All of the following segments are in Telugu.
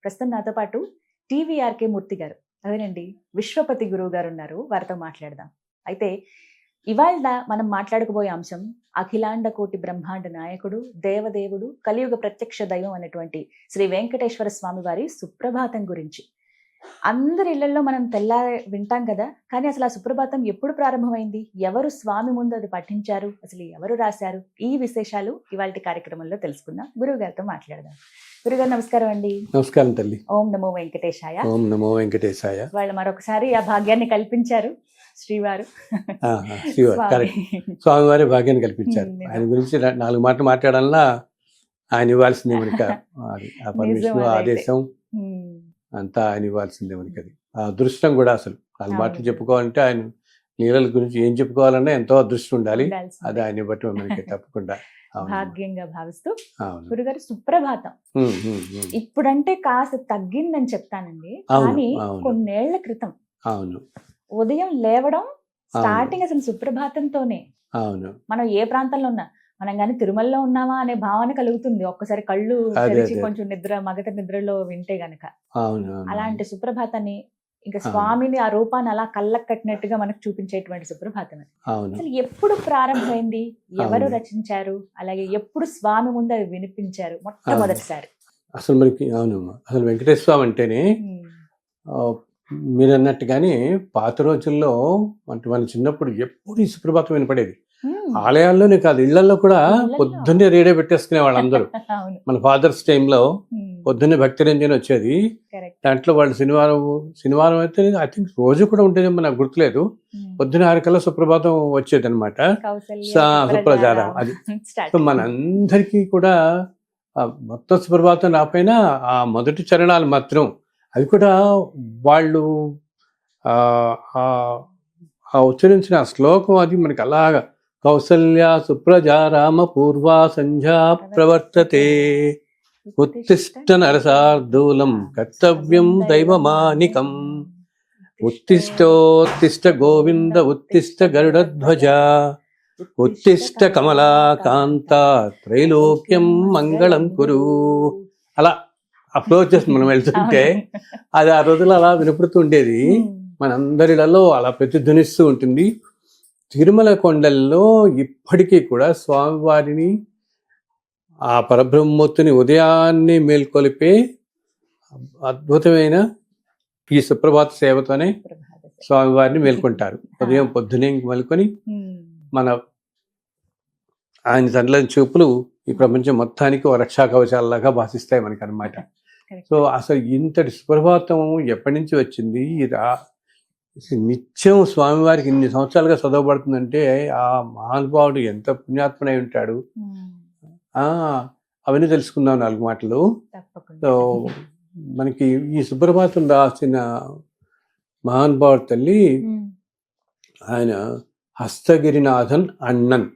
ప్రస్తుతం నాతో పాటు టీవీఆర్కే మూర్తి గారు, అదేనండి విశ్వపతి గురువు గారు ఉన్నారు. వారితో మాట్లాడదాం. అయితే ఇవాళ మనం మాట్లాడుకోబోయే అంశం అఖిలాండ కోటి బ్రహ్మాండ నాయకుడు, దేవదేవుడు, కలియుగ ప్రత్యక్ష దైవం అనేటువంటి శ్రీ వెంకటేశ్వర స్వామి వారి సుప్రభాతం గురించి. అందరి ఇళ్లలో మనం తెల్లారి వింటాం కదా, కానీ అసలు ఆ సుప్రభాతం ఎప్పుడు ప్రారంభమైంది, ఎవరు స్వామి ముందు అది పఠించారు, అసలు ఎవరు రాశారు, ఈ విశేషాలు ఇవాళ కార్యక్రమంలో తెలుసుకుందాం. గురువు గారితో మాట్లాడదాం. గురుగారు నమస్కారం అండి. నమస్కారం తల్లి. ఓం నమో వెంకటేశాయ. ఓం నమో వెంకటేశాయ. వాళ్ళు మరొకసారి ఆ భాగ్యాన్ని కల్పించారు శ్రీవారు. స్వామివారి భాగ్యాన్ని కల్పించారు. ఆయన గురించి 4 మాటలు మాట్లాడాలన్నా ఆయన ఇవ్వాల్సిందే మనకి. ఆ పరమేశ్వరు ఆదేశం అంతా ఆయన ఇవ్వాల్సిందే మనకి. అది ఆ అదృష్టం కూడా. అసలు 4 మాటలు చెప్పుకోవాలంటే ఆయన లీలల గురించి ఏం చెప్పుకోవాలన్నా ఎంతో అదృష్టం ఉండాలి. అది ఆయన బట్టి మనకి తప్పకుండా భాగ్యంగా భావిస్తూ. గురుగారు సుప్రభాతం ఇప్పుడంటే కాస్త తగ్గిందని చెప్తానండి, కానీ కొన్నేళ్ల క్రితం అవును ఉదయం లేవడం స్టార్టింగ్ అసలు సుప్రభాతంతోనే. అవును, మనం ఏ ప్రాంతంలో ఉన్నా, మనం కానీ తిరుమలలో ఉన్నామా అనే భావన కలుగుతుంది ఒక్కసారి కళ్ళు తెరిచి కొంచెం మగత నిద్రలో వింటే గనక. అలాంటి సుప్రభాతాన్ని, ఇంకా స్వామిని ఆ రూపాన్ని అలా కళ్ళకు కట్టినట్టుగా మనకు చూపించేటువంటి సుప్రభాతం. అసలు ఎప్పుడు ప్రారంభమైంది, ఎవరు రచించారు, అలాగే ఎప్పుడు స్వామి ముందు అది వినిపించారు మొట్టమొదటిసారి? అసలు మనకి అసలు వెంకటేశ్వర స్వామి అంటేనే మీరు అన్నట్టుగానే పాత రోజుల్లో అంటే మన చిన్నప్పుడు ఎప్పుడు ఈ సుప్రభాతం వినపడేది. ఆలయాల్లోనే కాదు, ఇళ్లలో కూడా పొద్దున్నే రేడియో పెట్టేసుకునే వాళ్ళందరూ. మన ఫాదర్స్ టైంలో పొద్దున్నే భక్తి రంజన్ వచ్చేది. దాంట్లో వాళ్ళు శనివారం అయితే ఐ థింక్ రోజు కూడా ఉండేదేమో నాకు గుర్తులేదు. పొద్దున్న 6 కల్లా సుప్రభాతం వచ్చేది అనమాట. సుప్రజాతం అది. సో మనందరికీ కూడా మొత్తం సుప్రభాతం రాపోయినా ఆ మొదటి చరణాలు మాత్రం, అది కూడా వాళ్ళు ఉచ్చరించిన ఆ శ్లోకం అది మనకి అలాగా, కౌసల్య సుప్రజా రామ పూర్వా సంధ్యా ప్రవర్తతే ఉత్తిష్ట నరసార్దూలం కర్తవ్యం దైవమానికం ఉత్తిష్టోత్తిష్ట గోవింద ఉత్తిష్ట గరుడధ్వజ ఉత్తిష్ట కమలాకాంత త్రైలోక్యం మంగళం కురు. అలా అప్రోచెస్ మనం వెళ్తుంటే అది ఆ రోజుల్లో అలా వినపడుతూ ఉండేది. మనందరిలో అలా ప్రతిధ్వనిస్తూ ఉంటుంది. తిరుమల కొండల్లో ఇప్పటికీ కూడా స్వామివారిని, ఆ పరబ్రహ్మూర్తిని ఉదయాన్నే మేల్కొలిపే అద్భుతమైన ఈ సుప్రభాత సేవతోనే స్వామివారిని మేల్కొంటారు. ఉదయం పొద్దునే మేల్కొని మన ఆయన తనలోని చూపులు ఈ ప్రపంచం మొత్తానికి ఓ రక్షా కవచాలలాగా భాషిస్తాయి మనకి అనమాట. సో అసలు ఇంతటి సుప్రభాతం ఎప్పటి నుంచి వచ్చింది? నిత్యం స్వామివారికి ఇన్ని సంవత్సరాలుగా చదవబడుతుందంటే ఆ మహానుభావుడు ఎంత పుణ్యాత్మనై ఉంటాడు. అవన్నీ తెలుసుకుందాం 4 మాటలు. సో మనకి ఈ సుప్రభాతం రాసిన మహానుభావుడు తల్లి ఆయన హస్తగిరినాథన్ అన్నన్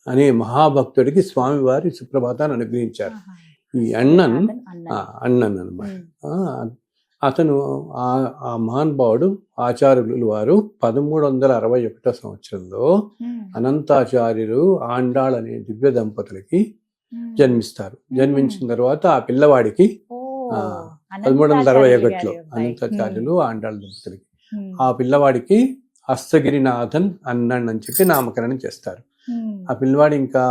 అనే మహాభక్తుడికి స్వామివారి సుప్రభాతాన్ని అనుగ్రహించారు. ఈ అన్నన్ అనమాట. అతను ఆ మహానుభావుడు ఆచార్యులు వారు 1361 సంవత్సరంలో అనంతాచార్యులు ఆండాళ్ అనే దివ్య దంపతులకి జన్మిస్తారు. జన్మించిన తర్వాత ఆ పిల్లవాడికి 1361లో అనంతాచార్యులు ఆండాళ్ దంపతులకి ఆ పిల్లవాడికి హస్తగిరినాథన్ అన్నన్ అని చెప్పి నామకరణం చేస్తారు. ఆ పిల్లవాడు ఇంకా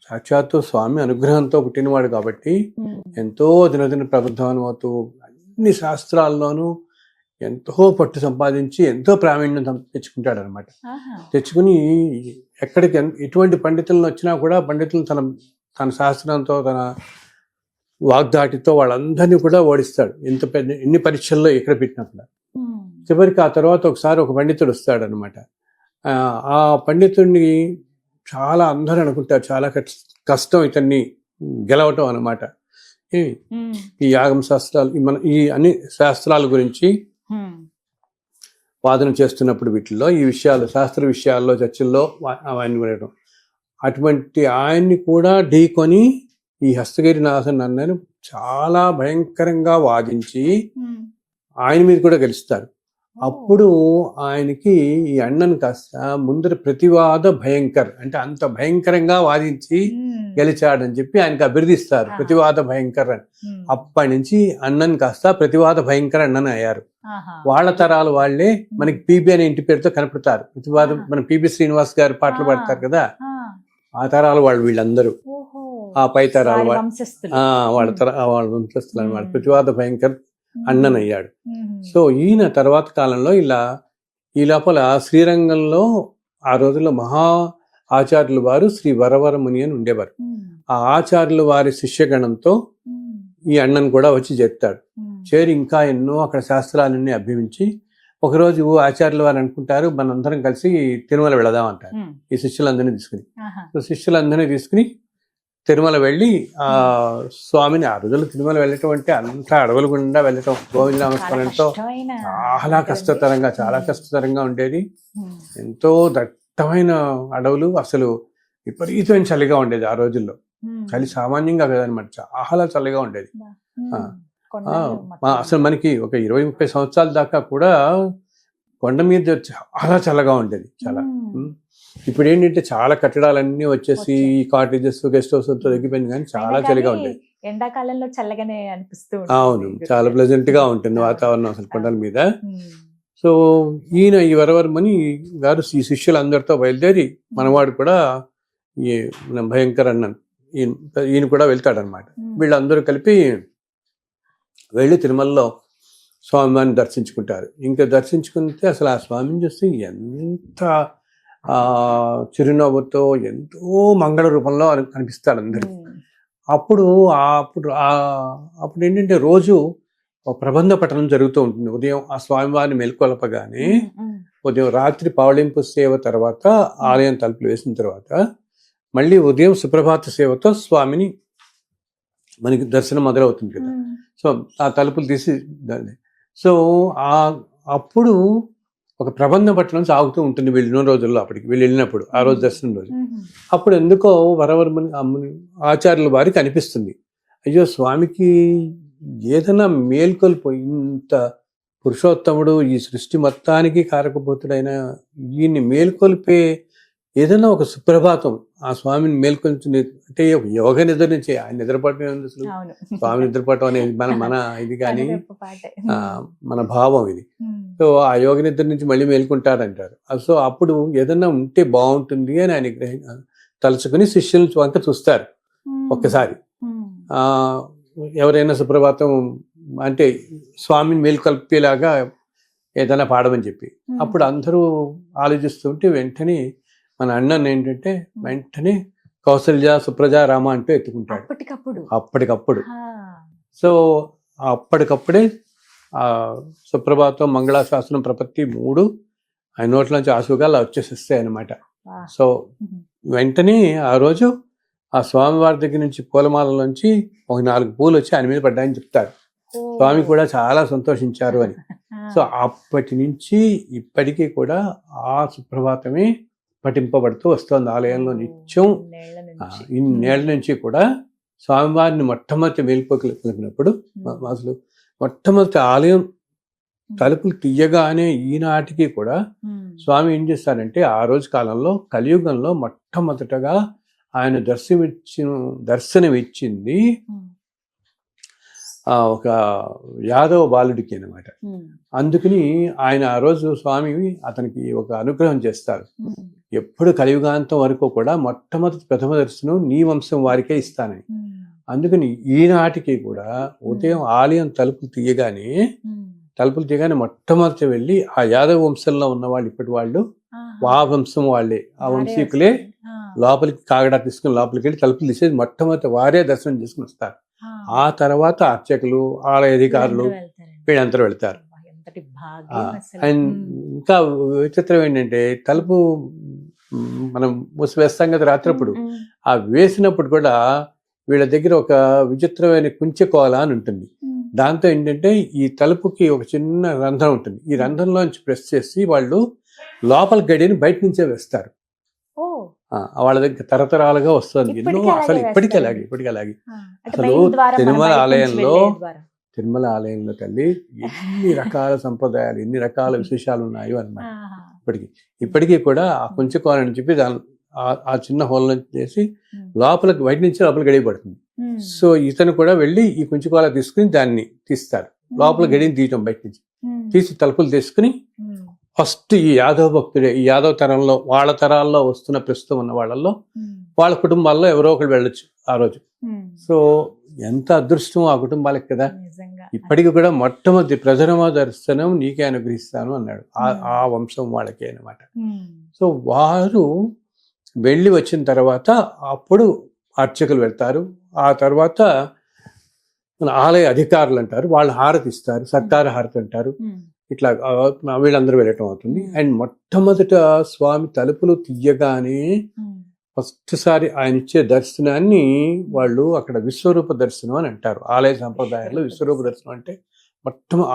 సాక్షాత్తు స్వామి అనుగ్రహంతో పుట్టినవాడు కాబట్టి ఎంతో దినదిన ప్రబుద్ధం అవుతూ అన్ని శాస్త్రాల్లోనూ ఎంతో పట్టు సంపాదించి ఎంతో ప్రావీణ్యం తెచ్చుకుంటాడు అనమాట. తెచ్చుకుని ఎక్కడికి ఎటువంటి పండితులను వచ్చినా కూడా పండితులు తన శాస్త్రంతో, తన వాగ్దాటితో వాళ్ళందరినీ కూడా ఓడిస్తాడు. ఎన్ని పరీక్షల్లో ఎక్కడ పెట్టినా కూడా. చివరికి ఆ తర్వాత ఒకసారి ఒక పండితుడు వస్తాడు అనమాట. ఆ పండితుడిని చాలా అందరూ అనుకుంటారు చాలా కష్టం ఇతన్ని గెలవటం అనమాట. ఈ యాగం శాస్త్రాలు, ఈ అన్ని శాస్త్రాల గురించి వాదన చేస్తున్నప్పుడు వీటిల్లో ఈ విషయాలు, శాస్త్ర విషయాల్లో, చర్చల్లో అవన్నీ వినడం. అటువంటి ఆయన్ని కూడా ఢీకొని ఈ హస్తగిరినాథన్ అన్నను చాలా భయంకరంగా వాదించి ఆయన మీద కూడా గెలుస్తారు. అప్పుడు ఆయనకి ఈ అన్నన్ కాస్త ముందర ప్రతివాద భయంకర్ అంటే అంత భయంకరంగా వాదించి గెలిచాడని చెప్పి ఆయనకి అభివృద్ధిస్తారు ప్రతివాద భయంకర్ అని. అప్పటి నుంచి అన్నన్ కాస్త ప్రతివాద భయంకర్ అన్నన్ అయ్యారు. వాళ్ళ తరాలు వాళ్ళే మనకి పిబి అనే ఇంటి పేరుతో కనపడతారు. ప్రతివాద మన పిబి శ్రీనివాస్ గారు పాటలు పాడతారు కదా, ఆ తరాలు వాళ్ళు వీళ్ళందరూ, ఆ పై తరాలు వాళ్ళ వంశస్థులు అనమాట. ప్రతివాద భయంకర్ అన్నన్ అయ్యాడు. సో ఈయన తర్వాత కాలంలో ఈ లోపల శ్రీరంగంలో ఆ రోజుల్లో మహా ఆచార్యులు వారు శ్రీ వరవరముని అని ఉండేవారు. ఆ ఆచార్యులు వారి శిష్యగణంతో ఈ అన్నన్ కూడా వచ్చి చేస్తాడు. చేరి ఇంకా ఎన్నో అక్కడ శాస్త్రాలన్నీ అభ్యమించి ఒకరోజు ఆచార్యుల వారు అనుకుంటారు మనందరం కలిసి తిరుమల వెళదాం అంటారు ఈ శిష్యులందరినీ తీసుకుని. సో శిష్యులందరినీ తీసుకుని తిరుమల వెళ్ళి ఆ స్వామిని, ఆ రోజుల్లో తిరుమల వెళ్ళటం అంటే అంతా అడవుల గుండా వెళ్ళటం గోవింద నామస్మరణతో చాలా కష్టతరంగా ఉండేది. ఎంతో దట్టమైన అడవులు, అసలు విపరీతమైన చలిగా ఉండేది ఆ రోజుల్లో. చలి సామాన్యంగా కదనమాట, చాలా చలిగా ఉండేది. అసలు మనకి ఒక 20-30 సంవత్సరాల దాకా కూడా కొండ మీద చాలా చల్లగా ఉండేది చాలా. ఇప్పుడు ఏంటంటే చాలా కట్టడాలన్నీ వచ్చేసి కాటేజెస్ గెస్ట్ హౌస్ తగ్గిపోయింది, కానీ చాలా చలిగా ఉండేది. ఎండాకాలంలో చల్లగానే అనిపిస్తూ. అవును, చాలా ప్లెజెంట్ గా ఉంటుంది వాతావరణం అసలు కొండల మీద. సో ఈయన ఈ వరవర్మని గారు ఈ శిష్యులందరితో బయలుదేరి మనవాడు కూడా ఈ భయంకర్ అన్నన్ ఈయన కూడా వెళ్తాడనమాట. వీళ్ళందరూ కలిపి వెళ్ళి తిరుమలలో స్వామివారిని దర్శించుకుంటారు. ఇంకా దర్శించుకుంటే అసలు ఆ స్వామిని చూస్తే ఎంత చిరునవ్వుతో ఎంతో మంగళ రూపంలో కనిపిస్తాడు అందరికి. అప్పుడు ఏంటంటే రోజు ప్రబంధ పఠనం జరుగుతూ ఉంటుంది. ఉదయం ఆ స్వామివారిని మెలుకొలపగానే ఉదయం రాత్రి పవళింపు సేవ తర్వాత ఆలయం తలుపులు వేసిన తర్వాత మళ్ళీ ఉదయం సుప్రభాత సేవతో స్వామిని మనకి దర్శనం మొదలవుతుంది కదా. సో ఆ తలుపులు తీసి సో అప్పుడు ఒక ప్రబంధ పట్టణం సాగుతూ ఉంటుంది వెళ్ళిన రోజుల్లో. అప్పటికి వీళ్ళు వెళ్ళినప్పుడు ఆ రోజు దర్శనం రోజు అప్పుడు ఎందుకో వరవర్మని ఆచార్యుల వారికి అనిపిస్తుంది, అయ్యో స్వామికి ఏదైనా మేల్కొల్పు, ఇంత పురుషోత్తముడు ఈ సృష్టి మొత్తానికి కారకపోతుడైన ఈయన్ని మేల్కొల్పే ఏదైనా ఒక సుప్రభాతం ఆ స్వామిని మేల్కొల్చుని అంటే యోగ నిద్ర నుంచి ఆయన నిద్రపడటం అసలు స్వామి నిద్రపడటం అనేది మన ఇది కానీ మన భావం ఇది. సో ఆ యోగ నిద్ర నుంచి మళ్ళీ మేల్కొంటారంటారు. సో అప్పుడు ఏదన్నా ఉంటే బాగుంటుంది అని ఆయన తలుచుకుని శిష్యుల వంక చూస్తారు ఒక్కసారి. ఎవరైనా సుప్రభాతం అంటే స్వామిని మేల్కొల్పేలాగా ఏదైనా పాడమని చెప్పి అప్పుడు అందరూ ఆలోచిస్తుంటే వెంటనే మన అన్నన్ ఏంటంటే వెంటనే కౌసల్య సుప్రజ రామ అంటూ ఎత్తుకుంటాడు అప్పటికప్పుడు. సో అప్పటికప్పుడే ఆ సుప్రభాతం మంగళాశాసనం ప్రపత్తి 3 ఆయన నోట్ల నుంచి ఆశువుగా అలా వచ్చేసిస్తాయి అనమాట. సో వెంటనే ఆ రోజు ఆ స్వామివారి దగ్గర నుంచి పూలమాలలోంచి ఒక 4 పూలు వచ్చి ఆయన మీద పడ్డాయని చెప్తారు. స్వామి కూడా చాలా సంతోషించారు అని. సో అప్పటి నుంచి ఇప్పటికీ కూడా ఆ సుప్రభాతమే పఠింపబడుతూ వస్తుంది ఆలయంలో నిత్యం. ఇన్నేళ్ల నుంచి కూడా స్వామివారిని మొట్టమొదటి మేల్కొలిపినప్పుడు అసలు మొట్టమొదటి ఆలయం తలుపులు తీయగానే ఈనాటికి కూడా స్వామి ఏం చేస్తారంటే ఆ రోజు కాలంలో కలియుగంలో మొట్టమొదటగా ఆయన దర్శనమిచ్చింది ఒక యాదవ బాలుడికి అన్నమాట. అందుకని ఆయన ఆ రోజు స్వామి అతనికి ఒక అనుగ్రహం చేస్తారు, ఎప్పుడు కలియుగాంతం వరకు కూడా మొట్టమొదటి ప్రథమ దర్శనం నీ వంశం వారికే ఇస్తానని. అందుకని ఈనాటికి కూడా ఉదయం ఆలయం తలుపులు తీయగానే మొట్టమొదటి వెళ్ళి ఆ యాదవ వంశంలో ఉన్న వాళ్ళు ఇప్పటి వాళ్ళు ఆ వంశం వాళ్ళే, ఆ వంశీకులే లోపలికి కాగడా తీసుకుని లోపలికి వెళ్ళి తలుపులు తీసేది మొట్టమొదటి వారే దర్శనం చేసుకుని వస్తారు. ఆ తర్వాత అర్చకులు ఆలయ అధికారులు వీళ్ళందరూ వెళ్తారు. అండ్ ఇంకా విచిత్రం ఏంటంటే తలుపు మనం మూసివేస్తాం కదా రాత్రప్పుడు, ఆ వేసినప్పుడు కూడా వీళ్ళ దగ్గర ఒక విచిత్రమైన కుంచెకోల అని ఉంటుంది. దాంతో ఏంటంటే ఈ తలుపుకి ఒక చిన్న రంధ్రం ఉంటుంది, ఈ రంధ్రంలోంచి ప్రెస్ చేసి వాళ్ళు లోపల గడిని బయట నుంచే వేస్తారు. వాళ్ళ దగ్గర తరతరాలుగా వస్తుంది. ఎన్నో అసలు ఇప్పటికీ అలాగే అసలు తిరుమల ఆలయంలో తల్లి ఎన్ని రకాల సంప్రదాయాలు, ఎన్ని రకాల విశేషాలు ఉన్నాయో అన్నమాట. ఇప్పటికీ కూడా ఆ కుంచుకోవాలని అని చెప్పి దాని ఆ చిన్న హోల్ నుంచి చేసి లోపలికి బయట నుంచి లోపలికి గడియబడుతుంది. సో ఇతను కూడా వెళ్ళి ఈ కుంచుకోవాల తీసుకుని దాన్ని తీస్తారు. లోపల గడిని తీయటం బయట నుంచి తీసి తలుపులు తీసుకుని ఫస్ట్ ఈ యాదవ భక్తుడే, ఈ యాదవ తరంలో వాళ్ళ తరాల్లో వస్తున్న ప్రస్తుతం ఉన్న వాళ్ళల్లో వాళ్ళ కుటుంబాల్లో ఎవరో ఒకరు వెళ్ళొచ్చు ఆ రోజు. సో ఎంత అదృష్టం ఆ కుటుంబాలకి కదా. ఇప్పటికి కూడా మొట్టమొదటి ప్రథమ దర్శనం నీకే అనుగ్రహిస్తాను అన్నాడు ఆ వంశం వాళ్ళకే అన్నమాట. సో వారు వెళ్ళి వచ్చిన తర్వాత అప్పుడు అర్చకులు వెళ్తారు. ఆ తర్వాత మన ఆలయ అధికారులు అంటారు, వాళ్ళు హారతి ఇస్తారు, సర్కారు హారతి అంటారు. ఇట్లా వీళ్ళందరూ వెళ్ళటం అవుతుంది. అండ్ మొట్టమొదట స్వామి తలుపులు తీయగానే ఫస్ట్ సారి ఆయన ఇచ్చే దర్శనాన్ని వాళ్ళు అక్కడ విశ్వరూప దర్శనం అని అంటారు. ఆలయ సంప్రదాయాల్లో విశ్వరూప దర్శనం అంటే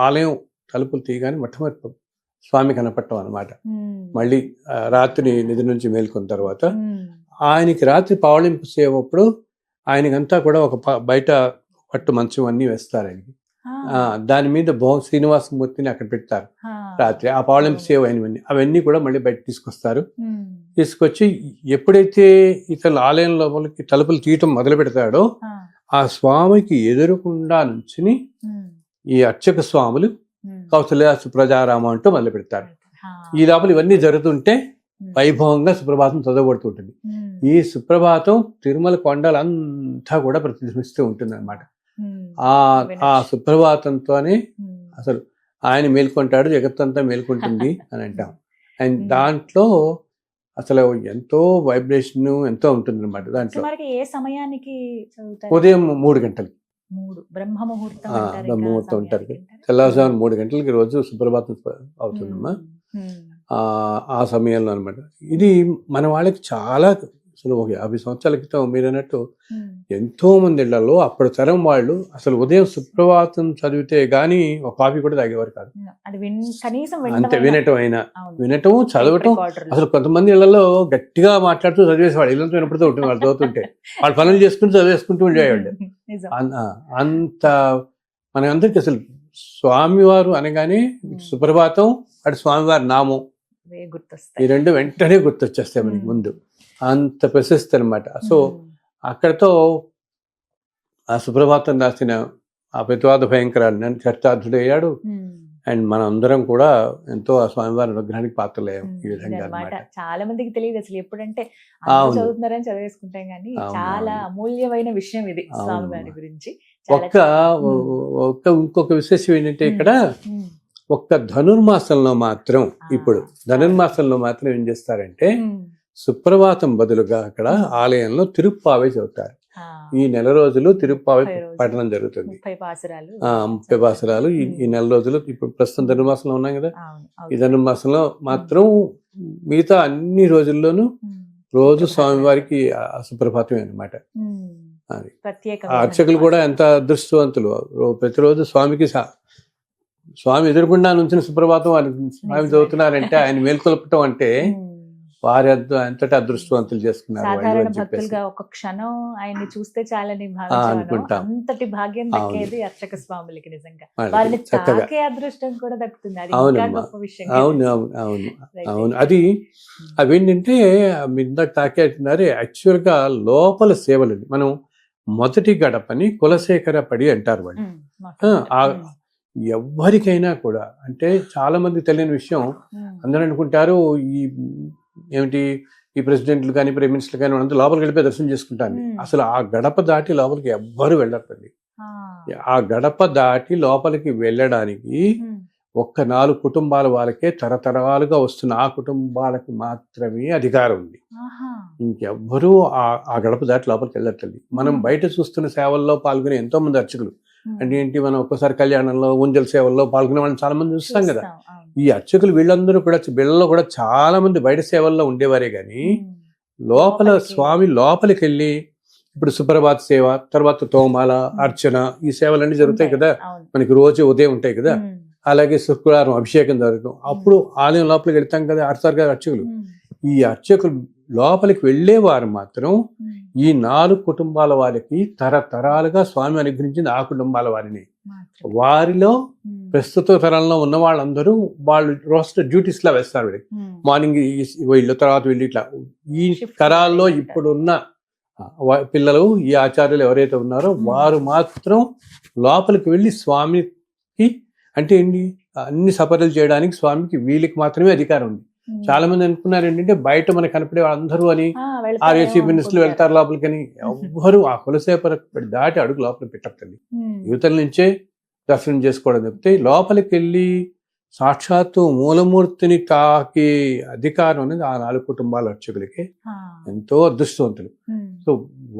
ఆలయం తలుపులు తీయగానే మొట్టమొదటి స్వామి కనపడటం అనమాట. మళ్ళీ రాత్రి నిధి నుంచి మేల్కొన్న తర్వాత ఆయనకి రాత్రి పావళింపు సేవప్పుడు ఆయనకంతా కూడా ఒక బయట పట్టు మంచం అన్ని వేస్తారు ఆయనకి. దాని మీద శ్రీనివాసమూర్తిని అక్కడ పెడతారు రాత్రి. ఆ పావళింపు సేవ అయినవన్నీ అవన్నీ కూడా మళ్ళీ బయట తీసుకొస్తారు. తీసుకొచ్చి ఎప్పుడైతే ఇతను ఆలయం లోపలికి తలుపులు తీయటం మొదలు పెడతాడో ఆ స్వామికి ఎదురుకుండా నుంచుని ఈ అర్చక స్వాములు కౌసల్య సుప్రజారామ అంటూ మొదలు పెడతారు. ఈ లోపల ఇవన్నీ జరుగుతుంటే వైభవంగా సుప్రభాతం చదవబడుతుంటుంది. ఈ సుప్రభాతం తిరుమల కొండలంతా కూడా ప్రతిధ్వనిస్తూ ఉంటుంది అన్నమాట. ఆ సుప్రభాతంతోనే అసలు ఆయన మేల్కొంటాడు, జగత్తంతా మేల్కొంటుంది అని అంటాం. అండ్ దాంట్లో అసలు ఎంతో వైబ్రేషన్ ఎంతో ఉంటుంది అనమాట. దాంట్లో ఏ సమయానికి ఉదయం 3 గంటలకి బ్రహ్మ ముహూర్తం ఉంటారు. తెల్లవారుజామున 3 గంటలకి రోజు సుప్రభాతం అవుతుందమ్మా. ఆ సమయంలో అనమాట. ఇది మన వాళ్ళకి చాలా అసలు ఒక 50 సంవత్సరాల క్రితం మీరు అన్నట్టు ఎంతో మంది ఇళ్లలో అప్పటి తరం వాళ్ళు అసలు ఉదయం సుప్రభాతం చదివితే గానీ ఒక కాఫీ కూడా తాగేవారు కాదు. అంతే వినటం చదవటం. అసలు కొంతమంది ఇళ్లలో గట్టిగా మాట్లాడుతూ చదివేసేవాడు. ఇళ్ళతో వినపడుతూ ఉంటుంది వాళ్ళు చదువుతుంటే. వాళ్ళు పనులు చేసుకుంటూ చదివేసుకుంటూ ఉండేవాళ్ళు. అంత మనకందరికి అసలు స్వామివారు అనగానే సుప్రభాతం అటు స్వామివారి నామం ఈ రెండు వెంటనే గుర్తొచ్చేస్తాయి మనకి ముందు. అంత ప్రశస్తి అనమాట. సో అక్కడతో ఆ సుప్రభాతం రాసిన ఆ ప్రతివాద భయంకరాన్ని చర్చార్థుడయ్యాడు. అండ్ మనం అందరం కూడా ఎంతో ఆ స్వామివారి అనుగ్రహానికి పాత్రలయ్యాం ఈ విధంగా అన్నమాట. చాలా మందికి తెలియదు అసలు ఎప్పుడంటే చదువుతున్నారని చదివేసుకుంటాం కానీ చాలా అమూల్యమైన విషయం ఇది స్వామివారి గురించి. ఇంకొక విశేషం ఏంటంటే ఇక్కడ ఒక్క ధనుర్మాసంలో మాత్రం ధనుర్మాసంలో మాత్రం ఏం చేస్తారంటే సుప్రభాతం బదులుగా అక్కడ ఆలయంలో తిరుప్పావే చదువుతారు. ఈ నెల రోజులు తిరుప్పావే పఠనం జరుగుతుంది. 30 పాసురాలు ఈ నెల రోజులు. ఇప్పుడు ప్రస్తుతం ధనుర్మాసంలో ఉన్నాం కదా, ఈ ధనుర్మాసంలో మాత్రం మిగతా అన్ని రోజుల్లోనూ రోజు స్వామివారికి సుప్రభాతమే అన్నమాట. అది అర్చకులు కూడా ఎంత అదృష్టవంతులు. ప్రతిరోజు స్వామి ఎదురుకుండా నుంచిన సుప్రభాతం స్వామి చదువుతున్నారంటే ఆయన మేల్కొల్పటం అంటే వారి ఎంతటి అదృష్టవంతులు చేసుకున్నారు. ఒక క్షణం ఆయన్ని చూస్తే చాలని అంతటి భాగ్యం దక్కేది అర్చక స్వాములకి. నిజంగా వారిని తాకే అదృష్టం కూడా దక్కుతుంది. అవును. అది అవేంటంటే ఇందాక తాకే అంటున్నారు. యాక్చువల్ గా లోపల సేవలు మనం మొదటి గడపని కులశేఖర పడి అంటారు వాళ్ళు. ఎవ్వరికైనా కూడా అంటే చాలా మంది తెలియని విషయం. అందరూ అనుకుంటారు ఈ ప్రెసిడెంట్లు కానీ ప్రైమ్ మినిస్టర్లు కానీ వాళ్ళంతా లోపలికి వెళ్ళిపోయి దర్శనం చేసుకుంటాను. అసలు ఆ గడప దాటి లోపలికి ఎవ్వరు వెళ్ళకండి. ఆ గడప దాటి లోపలికి వెళ్ళడానికి ఒక్క 4 కుటుంబాల వాళ్ళకే తరతరాలుగా వస్తున్న ఆ కుటుంబాలకి మాత్రమే అధికారం ఉంది. ఇంకెవ్వరూ ఆ గడప దాటి లోపలికి వెళ్ళట్లేదు. మనం బయట చూస్తున్న సేవల్లో పాల్గొనే ఎంతో మంది అర్చకులు అంటే ఏంటి, మనం ఒక్కోసారి కళ్యాణంలో ఊంజల్ సేవల్లో పాల్గొనే వాళ్ళని చాలా మంది చూస్తాం కదా. ఈ అర్చకులు వీళ్ళందరూ కూడా వీళ్ళలో కూడా చాలా మంది బయట సేవల్లో ఉండేవారే గాని లోపల స్వామి లోపలికి వెళ్ళి ఇప్పుడు సుప్రభాత సేవ తర్వాత తోమాల అర్చన ఈ సేవలన్నీ జరుగుతాయి కదా మనకి రోజు ఉదయం ఉంటాయి కదా. అలాగే శుక్రవారం అభిషేకం జరగడం. అప్పుడు ఆలయం లోపలికి వెళ్తాం కదా అర్చకులు. ఈ అర్చకులు లోపలికి వెళ్ళేవారు మాత్రం ఈ 4 కుటుంబాల వారికి తరతరాలుగా స్వామి అనుగ్రహించింది ఆ కుటుంబాల వారిని. వారిలో ప్రస్తుత తరంలో ఉన్న వాళ్ళందరూ వాళ్ళు రోస్టర్ డ్యూటీస్ లా వేస్తారు వీళ్ళకి. మార్నింగ్ వీళ్ళు, తర్వాత వీళ్ళు, ఇట్లా ఈ తరాల్లో ఇప్పుడున్న పిల్లలు, ఈ ఆచార్యులు ఎవరైతే ఉన్నారో వారు మాత్రం లోపలికి వెళ్ళి స్వామికి, అంటే ఏంటి, అన్ని సపర్యలు చేయడానికి స్వామికి వీళ్ళకి మాత్రమే అధికారం ఉంది. చాలా మంది అనుకున్నారు ఏంటంటే బయట మనకు కనపడే వాళ్ళందరూ అని ఆర్ఏసీ మినిస్టర్లు వెళ్తారు లోపలికి అని. ఎవ్వరు ఆ కొలసేపర దాటి అడుగు లోపల పెట్టకండి. యువతల నుంచే దర్శనం చేసుకోవడం చెప్తే లోపలికి వెళ్ళి సాక్షాత్తు మూలమూర్తిని తాకే అధికారం అనేది ఆ 4 కుటుంబాల అర్చకులకి ఎంతో అదృష్టవంతులు. సో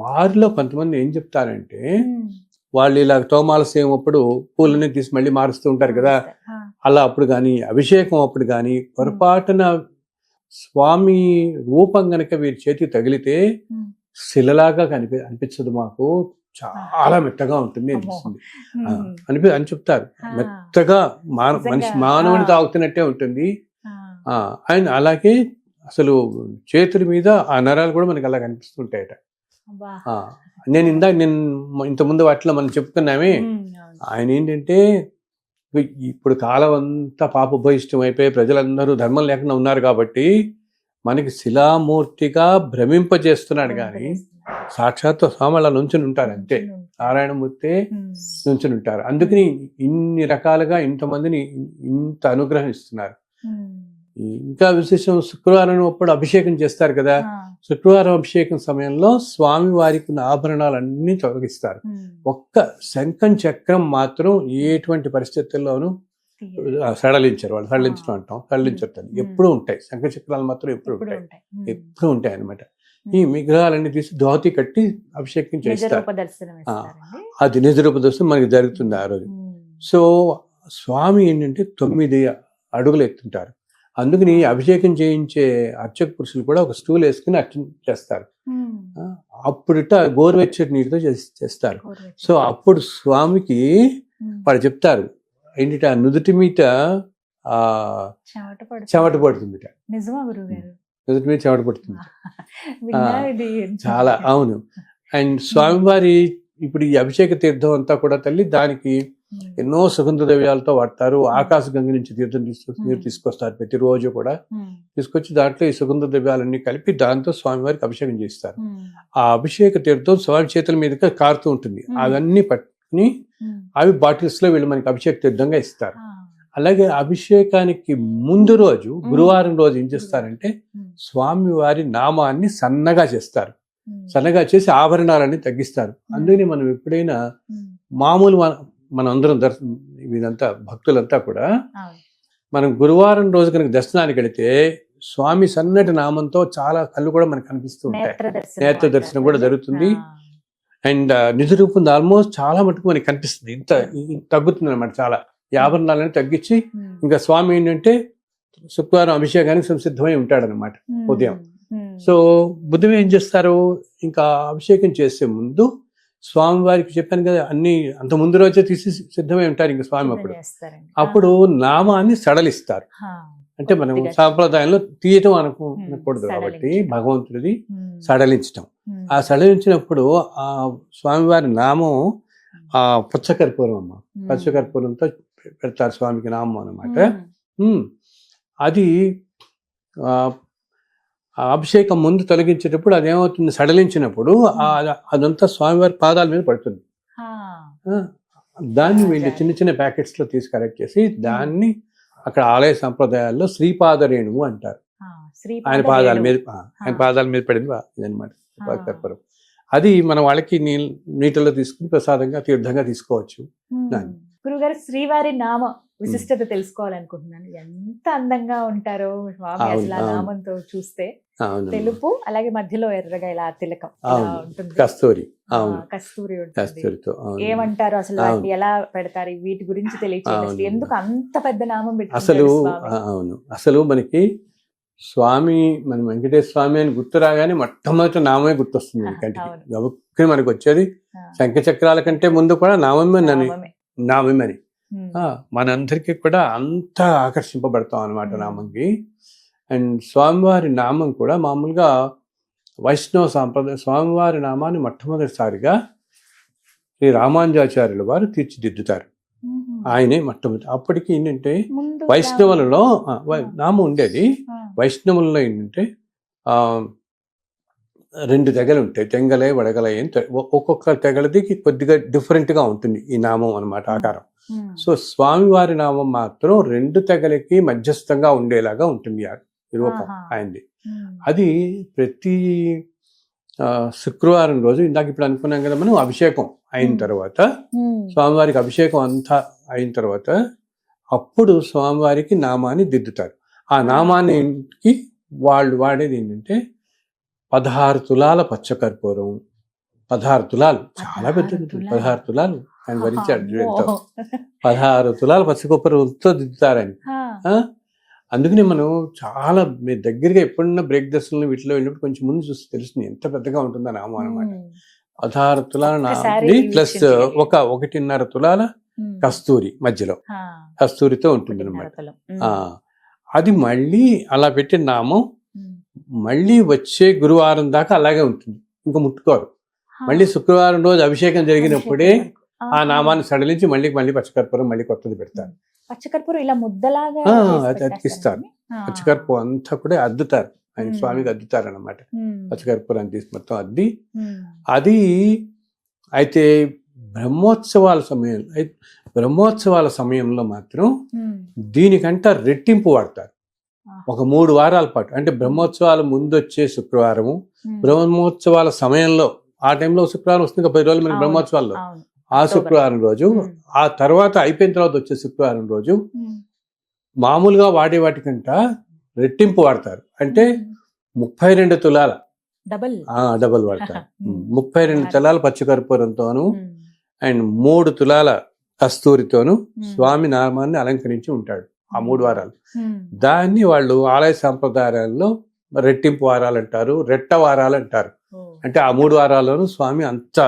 వారిలో కొంతమంది ఏం చెప్తారంటే, వాళ్ళు ఇలా తోమాలసేం అప్పుడు పూలని తీసి మళ్ళీ మారుస్తూ ఉంటారు కదా, అలా అప్పుడు కానీ అభిషేకం అప్పుడు కానీ పొరపాటున స్వామి రూపం గనక వీరి చేతికి తగిలితే శిలలాగా అనిపించదు, మాకు చాలా మెత్తగా ఉంటుంది అనిపిస్తుంది అని చెప్తారు. మెత్తగా మనిషి మానవుని తాగుతున్నట్టే ఉంటుంది. అండ్ అలాగే అసలు చేతుల మీద ఆ నరాలు కూడా మనకి అలా కనిపిస్తుంటాయట. నేను ఇంతకుముందు వాటిలో మనం చెప్పుకున్నామే, ఆయన ఏంటంటే ఇప్పుడు కాలం అంతా పాపభూయిష్టం అయిపోయి ప్రజలందరూ ధర్మం లేకుండా ఉన్నారు కాబట్టి మనకి శిలామూర్తిగా భ్రమింపజేస్తున్నాడు కానీ సాక్షాత్ స్వామి అలా నుంచుని ఉంటారు అంతే. నారాయణమూర్తి నుంచుని ఉంటారు. అందుకని ఇన్ని రకాలుగా ఇంతమందిని ఇంత అనుగ్రహం ఇస్తున్నారు. ఇంకా విశేషం, శుక్రవారం అప్పుడు అభిషేకం చేస్తారు కదా, శుక్రవారం అభిషేకం సమయంలో స్వామి వారికి ఉన్న ఆభరణాలన్నీ తొలగిస్తారు. ఒక్క శంఖం చక్రం మాత్రం ఎటువంటి పరిస్థితుల్లోనూ సడలించరు. వాళ్ళు సడలించడం అంటాం, సడలించరు, ఎప్పుడూ ఉంటాయి. శంఖ చక్రాలు మాత్రం ఎప్పుడు ఉంటాయి అనమాట. ఈ విగ్రహాలన్నీ తీసి ధోతి కట్టి అభిషేకం చేస్తారు. అది నిజరూప దర్శనం మనకి జరుగుతుంది ఆ రోజు. సో స్వామి ఏంటంటే 9 అడుగులు ఎత్తుంటారు. అందుకని అభిషేకం చేయించే అర్చక పురుషులు కూడా ఒక స్టూల్ వేసుకుని అర్చన చేస్తారు. అప్పుడుట గోరువెచ్చటి నీటితో చేస్తారు. సో అప్పుడు స్వామికి వాళ్ళు చెప్తారు ఏంటి, ఆ నుదుటి మీద చెమట పడుతుందిట. నుదుటి మీద చెమట పడుతుంది చాలా. అవును. అండ్ స్వామివారి ఇప్పుడు ఈ అభిషేక తీర్థం అంతా కూడా తల్లి దానికి ఎన్నో సుగంధ ద్రవ్యాలతో వాడతారు. ఆకాశ గంగ నుంచి తీర్థం నీరు తీసుకొస్తారు ప్రతిరోజు కూడా. తీసుకొచ్చి దాంట్లో ఈ సుగంధ ద్రవ్యాలన్నీ కలిపి దాంతో స్వామివారికి అభిషేకం చేస్తారు. ఆ అభిషేక తీర్థం స్వామి చేతుల మీదుగా కారుతూ ఉంటుంది. అవన్నీ పట్టుకుని అవి బాటిల్స్ లో వీళ్ళు మనకి అభిషేక తీర్థంగా ఇస్తారు. అలాగే అభిషేకానికి ముందు రోజు గురువారం రోజు ఏం చేస్తారంటే స్వామివారి నామాన్ని సన్నగా చేస్తారు. సన్నగా చేసి ఆభరణాలన్నీ తగ్గిస్తారు. అందుకని మనం ఎప్పుడైనా మామూలు మనం అందరం వీరంతా భక్తులంతా కూడా మనం గురువారం రోజు కనుక దర్శనానికి వెళితే స్వామి సన్నటి నామంతో చాలా కళ్ళు కూడా మనకు కనిపిస్తూ ఉంటాయి. నేత్ర దర్శనం కూడా జరుగుతుంది. అండ్ నిజ రూపం ఆల్మోస్ట్ చాలా మటుకు మనకి కనిపిస్తుంది. ఇంత తగ్గుతుంది అనమాట. చాలా ఆభరణాలని తగ్గించి ఇంకా స్వామి ఏంటంటే శుక్రవారం అభిషేకానికి సంసిద్ధమై ఉంటాడనమాట ఉదయం. సో బుధం ఏం చేస్తారు, ఇంకా అభిషేకం చేసే ముందు స్వామివారికి చెప్పాను కదా అన్ని అంత ముందు రోజే తీసి సిద్ధమై ఉంటారు ఇంకా స్వామి. అప్పుడు నామాన్ని సడలిస్తారు. అంటే మనం సాంప్రదాయంలో తీయటం అనకూడదు కాబట్టి భగవంతుడిది సడలించటం. ఆ సడలించినప్పుడు ఆ స్వామివారి నామం ఆ పుచ్చకర్పూరం అమ్మ, పచ్చకర్పూరంతో పెడతారు స్వామికి నామం అన్నమాట. అది అభిషేకం ముందు తొలగించేటప్పుడు అదేమవుతుంది, సడలించినప్పుడు అదంతా స్వామివారి పాదాల మీద పడుతుంది. దాన్ని వీళ్ళు చిన్న చిన్న ప్యాకెట్స్ లో తీసి కలెక్ట్ చేసి దాన్ని అక్కడ ఆలయ సంప్రదాయాల్లో శ్రీపాదరేణువు అంటారు. ఆయన పాదాల మీద పడింది ఇదనమాట కర్పూరం. అది మన వాళ్ళకి నీటిలో తీసుకుని ప్రసాదంగా తీర్థంగా తీసుకోవచ్చు. గురుగారు, శ్రీవారి నామ విశిష్టత తెలుసుకోవాలనుకుంటున్నాను. ఎంత అందంగా ఉంటారో స్వామి అసలు ఆ నామంతో చూస్తే. తెలుపు, అలాగే మధ్యలో ఎర్రగా ఇలా తిలకం ఉంటుంది, కస్తూరి కస్తూరితో ఏమంటారు అసలు, ఎలా పెడతారు, వీటి గురించి తెలియచేయండి. ఎందుకు అంత పెద్ద నామం పెట్టి అసలు? అవును, అసలు మనకి స్వామి మన వెంకటేశ్వర స్వామి అని గుర్తు రాగానే మొట్టమొదటి నామే గుర్తొస్తుంది కంటికి. మనకు వచ్చేది శంఖ చక్రాల కంటే ముందు కూడా నామమే. మనందరికీ కూడా అంత ఆకర్షింపబడతాం అనమాట నామంకి. అండ్ స్వామివారి నామం కూడా మామూలుగా వైష్ణవ సాంప్రదాయ స్వామివారి నామాన్ని మొట్టమొదటిసారిగా శ్రీ రామానుజాచార్యుల వారు తీర్చిదిద్దుతారు. ఆయనే మొట్టమొదటి. అప్పటికి ఏంటంటే ముందు వైష్ణవులలో నామం ఉండేది. వైష్ణవుల్లో ఏంటంటే 2 తెగలు ఉంటాయి, తెంగలై వడగలై అని. ఒక్కొక్క తెగలది కొద్దిగా డిఫరెంట్ గా ఉంటుంది ఈ నామం అన్నమాట, ఆకారం. సో స్వామివారి నామం మాత్రం 2 తెగలకి మధ్యస్థంగా ఉండేలాగా ఉంటుంది ఈ రూపం ఆయనది. అది ప్రతి శుక్రవారం రోజు, ఇందాక ఇప్పుడు అనుకున్నాం కదా మనం, అభిషేకం అయిన తర్వాత, స్వామివారికి అభిషేకం అంతా అయిన తర్వాత అప్పుడు స్వామివారికి నామాన్ని దిద్దుతారు. ఆ నామానికి వాళ్ళు వాడేది ఏంటంటే 16 తులాల పచ్చకర్పూరం. 16 తులాలు, చాలా పెద్దది, 16 తులాలు ఆయన భరించాడు. 16 తులాల పచ్చకర్పూరంతో దిద్దుతారని. అందుకని మనం చాలా మీ దగ్గరగా ఎప్పుడన్నా బ్రేక్ దర్శనం వీటిలో వెళ్ళినప్పుడు కొంచెం ముందు చూస్తే తెలుస్తుంది ఎంత పెద్దగా ఉంటుందో నామం అనమాట. 16 తులాల నాది ప్లస్ 1.5 తులాల కస్తూరి మధ్యలో, కస్తూరితో ఉంటుంది అనమాట. అది మళ్ళీ అలా పెట్టిన నామం మళ్ళీ వచ్చే గురువారం దాకా అలాగే ఉంటుంది, ఇంకా ముట్టుకోరు. మళ్ళీ శుక్రవారం రోజు అభిషేకం జరిగినప్పుడే ఆ నామాన్ని సడలించి మళ్ళీ పచ్చకర్పూరం మళ్ళీ కొత్తది పెడతారు. పచ్చకర్పూరం ఇలా ముద్దలాగా అతికిస్తారు. పచ్చకర్పూరం అంతా కూడా అద్దుతారు, ఆయన స్వామికి అద్దుతారు అన్నమాట. పచ్చకర్పూరాన్ని తీసి మొత్తం అద్ది, అది అయితే బ్రహ్మోత్సవాల సమయంలో మాత్రం దీనికంట రెట్టింపు వాడతారు. ఒక 3 వారాల పాటు, అంటే బ్రహ్మోత్సవాల ముందు వచ్చే శుక్రవారము, బ్రహ్మోత్సవాల సమయంలో, ఆ టైంలో శుక్రవారం వస్తుంది 10 రోజులు మనకి బ్రహ్మోత్సవాల్లో, ఆ శుక్రవారం రోజు, ఆ తర్వాత అయిపోయిన తర్వాత వచ్చే శుక్రవారం రోజు మామూలుగా వాడే వాటికంట రెట్టింపు వాడతారు. అంటే 32 తులాల డబల్ వాడతారు. 32 తులాల పచ్చకర్పూరంతోను అండ్ 3 తులాల కస్తూరితోను స్వామి నామాన్ని అలంకరించి ఉంటాడు ఆ 3 వారాలు. దాన్ని వాళ్ళు ఆలయ సాంప్రదాయాల్లో రెట్టింపు వారాలు అంటారు, రెట్ట వారాలు అంటారు. అంటే ఆ 3 వారాల్లోనూ స్వామి అంత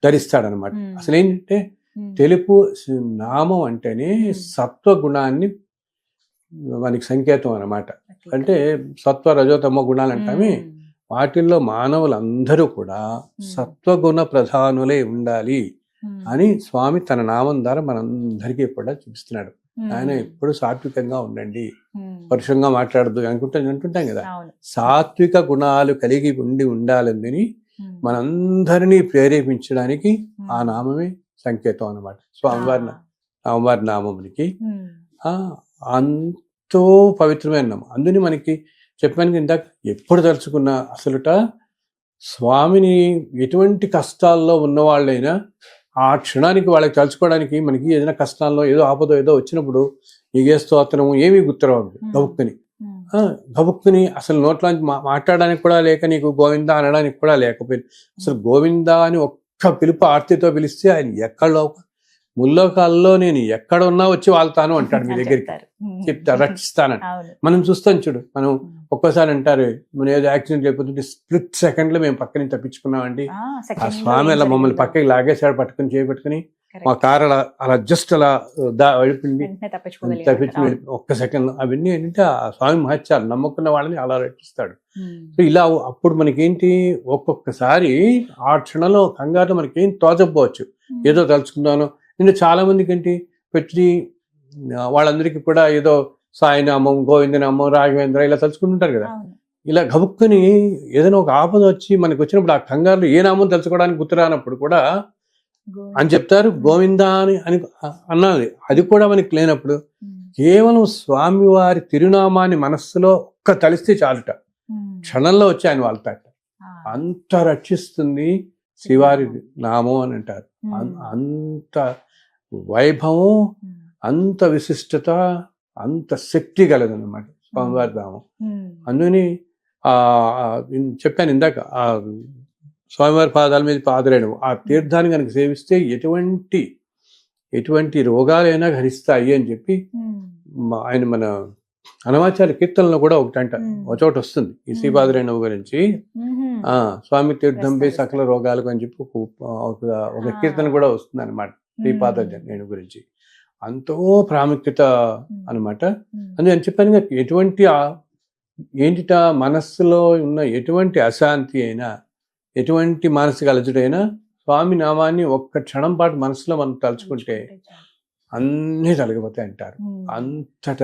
ధరిస్తాడనమాట. అసలు ఏంటంటే తెలుపు నామం అంటేనే సత్వగుణాన్ని మనకి సంకేతం అన్నమాట. అంటే సత్వ రజోతమ గుణాలు అంటామే, వాటిల్లో మానవులందరూ కూడా సత్వగుణ ప్రధానులే ఉండాలి అని స్వామి తన నామం ద్వారా మనందరికీ కూడా చూపిస్తున్నాడు. ఆయన ఎప్పుడు సాత్వికంగా ఉండండి, పరుషంగా మాట్లాడదు అంటుంటాం కదా. సాత్విక గుణాలు కలిగి ఉండాలని మనందరినీ ప్రేరేపించడానికి ఆ నామమే సంకేతం అన్నమాట. స్వామివారి నామమునికి ఎంతో పవిత్రమైన నామం. అందుని మనకి చెప్పాను ఇందాక, ఎప్పుడు తలుచుకున్నా అసలుట స్వామిని ఎటువంటి కష్టాల్లో ఉన్నవాళ్ళైనా ఆ క్షణానికి వాళ్ళకి తలుచుకోవడానికి, మనకి ఏదైనా కష్టాల్లో ఏదో ఆపదో ఏదో వచ్చినప్పుడు నీకే స్తోత్రము ఏమీ గుర్తురావు, గబుక్కుని అసలు నోట్లోంచి మాట్లాడడానికి కూడా లేక, నీకు గోవిందా అనడానికి కూడా లేకపోయింది. అసలు గోవిందా అని ఒక్క పిలుపు ఆర్తితో పిలిస్తే ఆయన ఎక్కడో ముల్లోకాల్లో నేను ఎక్కడ ఉన్నా వచ్చి వాళ్తాను అంటాడు, మీ దగ్గరికి చెప్తా రక్షిస్తానని. మనం చూస్తాం చూడు, మనం ఒక్కోసారి అంటారు మనం ఏదో యాక్సిడెంట్ అయిపోతుంటే స్ప్లిట్ సెకండ్ లో మేము పక్కన తప్పించుకున్నామండి. ఆ స్వామి అలా మమ్మల్ని పక్కకి లాగేశాడు, పట్టుకుని చేపట్టుకుని మా కారు అలా జస్ట్ అలా వెళ్ళిపోయింది, తప్పించి ఒక్క సెకండ్. అవన్నీ ఏంటంటే ఆ స్వామి మహత్యాలు, నమ్ముకున్న వాళ్ళని అలా రక్షిస్తాడు. సో ఇలా అప్పుడు మనకేంటి, ఒక్కొక్కసారి ఆ క్షణంలో కంగారు మనకేం తోచకపోవచ్చు, ఏదో తలుచుకుందాను. నేను చాలా మందికి ఏంటి పెట్టి వాళ్ళందరికీ కూడా ఏదో సాయినామం, గోవిందనామం, రాఘవేంద్ర ఇలా తలుచుకుంటుంటారు కదా. ఇలా గబుక్కుని ఏదైనా ఒక ఆపద వచ్చి మనకి వచ్చినప్పుడు ఆ కంగారులో ఏ నామం తలుచుకోవడానికి గుర్తురానప్పుడు కూడా అని చెప్తారు గోవిందా అని అన్నది. అది కూడా మనకి లేనప్పుడు కేవలం స్వామివారి తిరునామాన్ని మనస్సులో ఒక్క తలిస్తే చాలుట, క్షణంలో వచ్చి ఆయన వాళ్తాట. అంత రక్షిస్తుంది శ్రీవారి నామం అని అంటారు. అంత వైభవం, అంత విశిష్టత, అంత శక్తి కలదన్నమాట స్వామివారి నామం. అందుకని చెప్పాను ఇందాక, ఆ స్వామివారి పాదాల మీద పాదరేయడం, ఆ తీర్థాన్ని కనుక సేవిస్తే ఎటువంటి రోగాలైనా హరిస్తాయి అని చెప్పి ఆయన మన అనవాచార్య కీర్తనలో కూడా ఒకటంట, ఒక చోట వస్తుంది ఈ శ్రీపాదరేణువు గురించి. స్వామి తీర్థంపై సకల రోగాలకు అని చెప్పి ఒక కీర్తన కూడా వస్తుంది అనమాట శ్రీపాదరేణువు గురించి. అంతో ప్రాముఖ్యత అనమాట. అందుకని చెప్పాను, ఎటువంటి ఏంటిట మనస్సులో ఉన్న ఎటువంటి అశాంతి అయినా, ఎటువంటి మానసిక అలజడైనా స్వామి నామాన్ని ఒక్క క్షణం పాటు మనసులో మనం తలుచుకుంటే అన్నీ తొలగిపోతాయి అంటారు. అంతట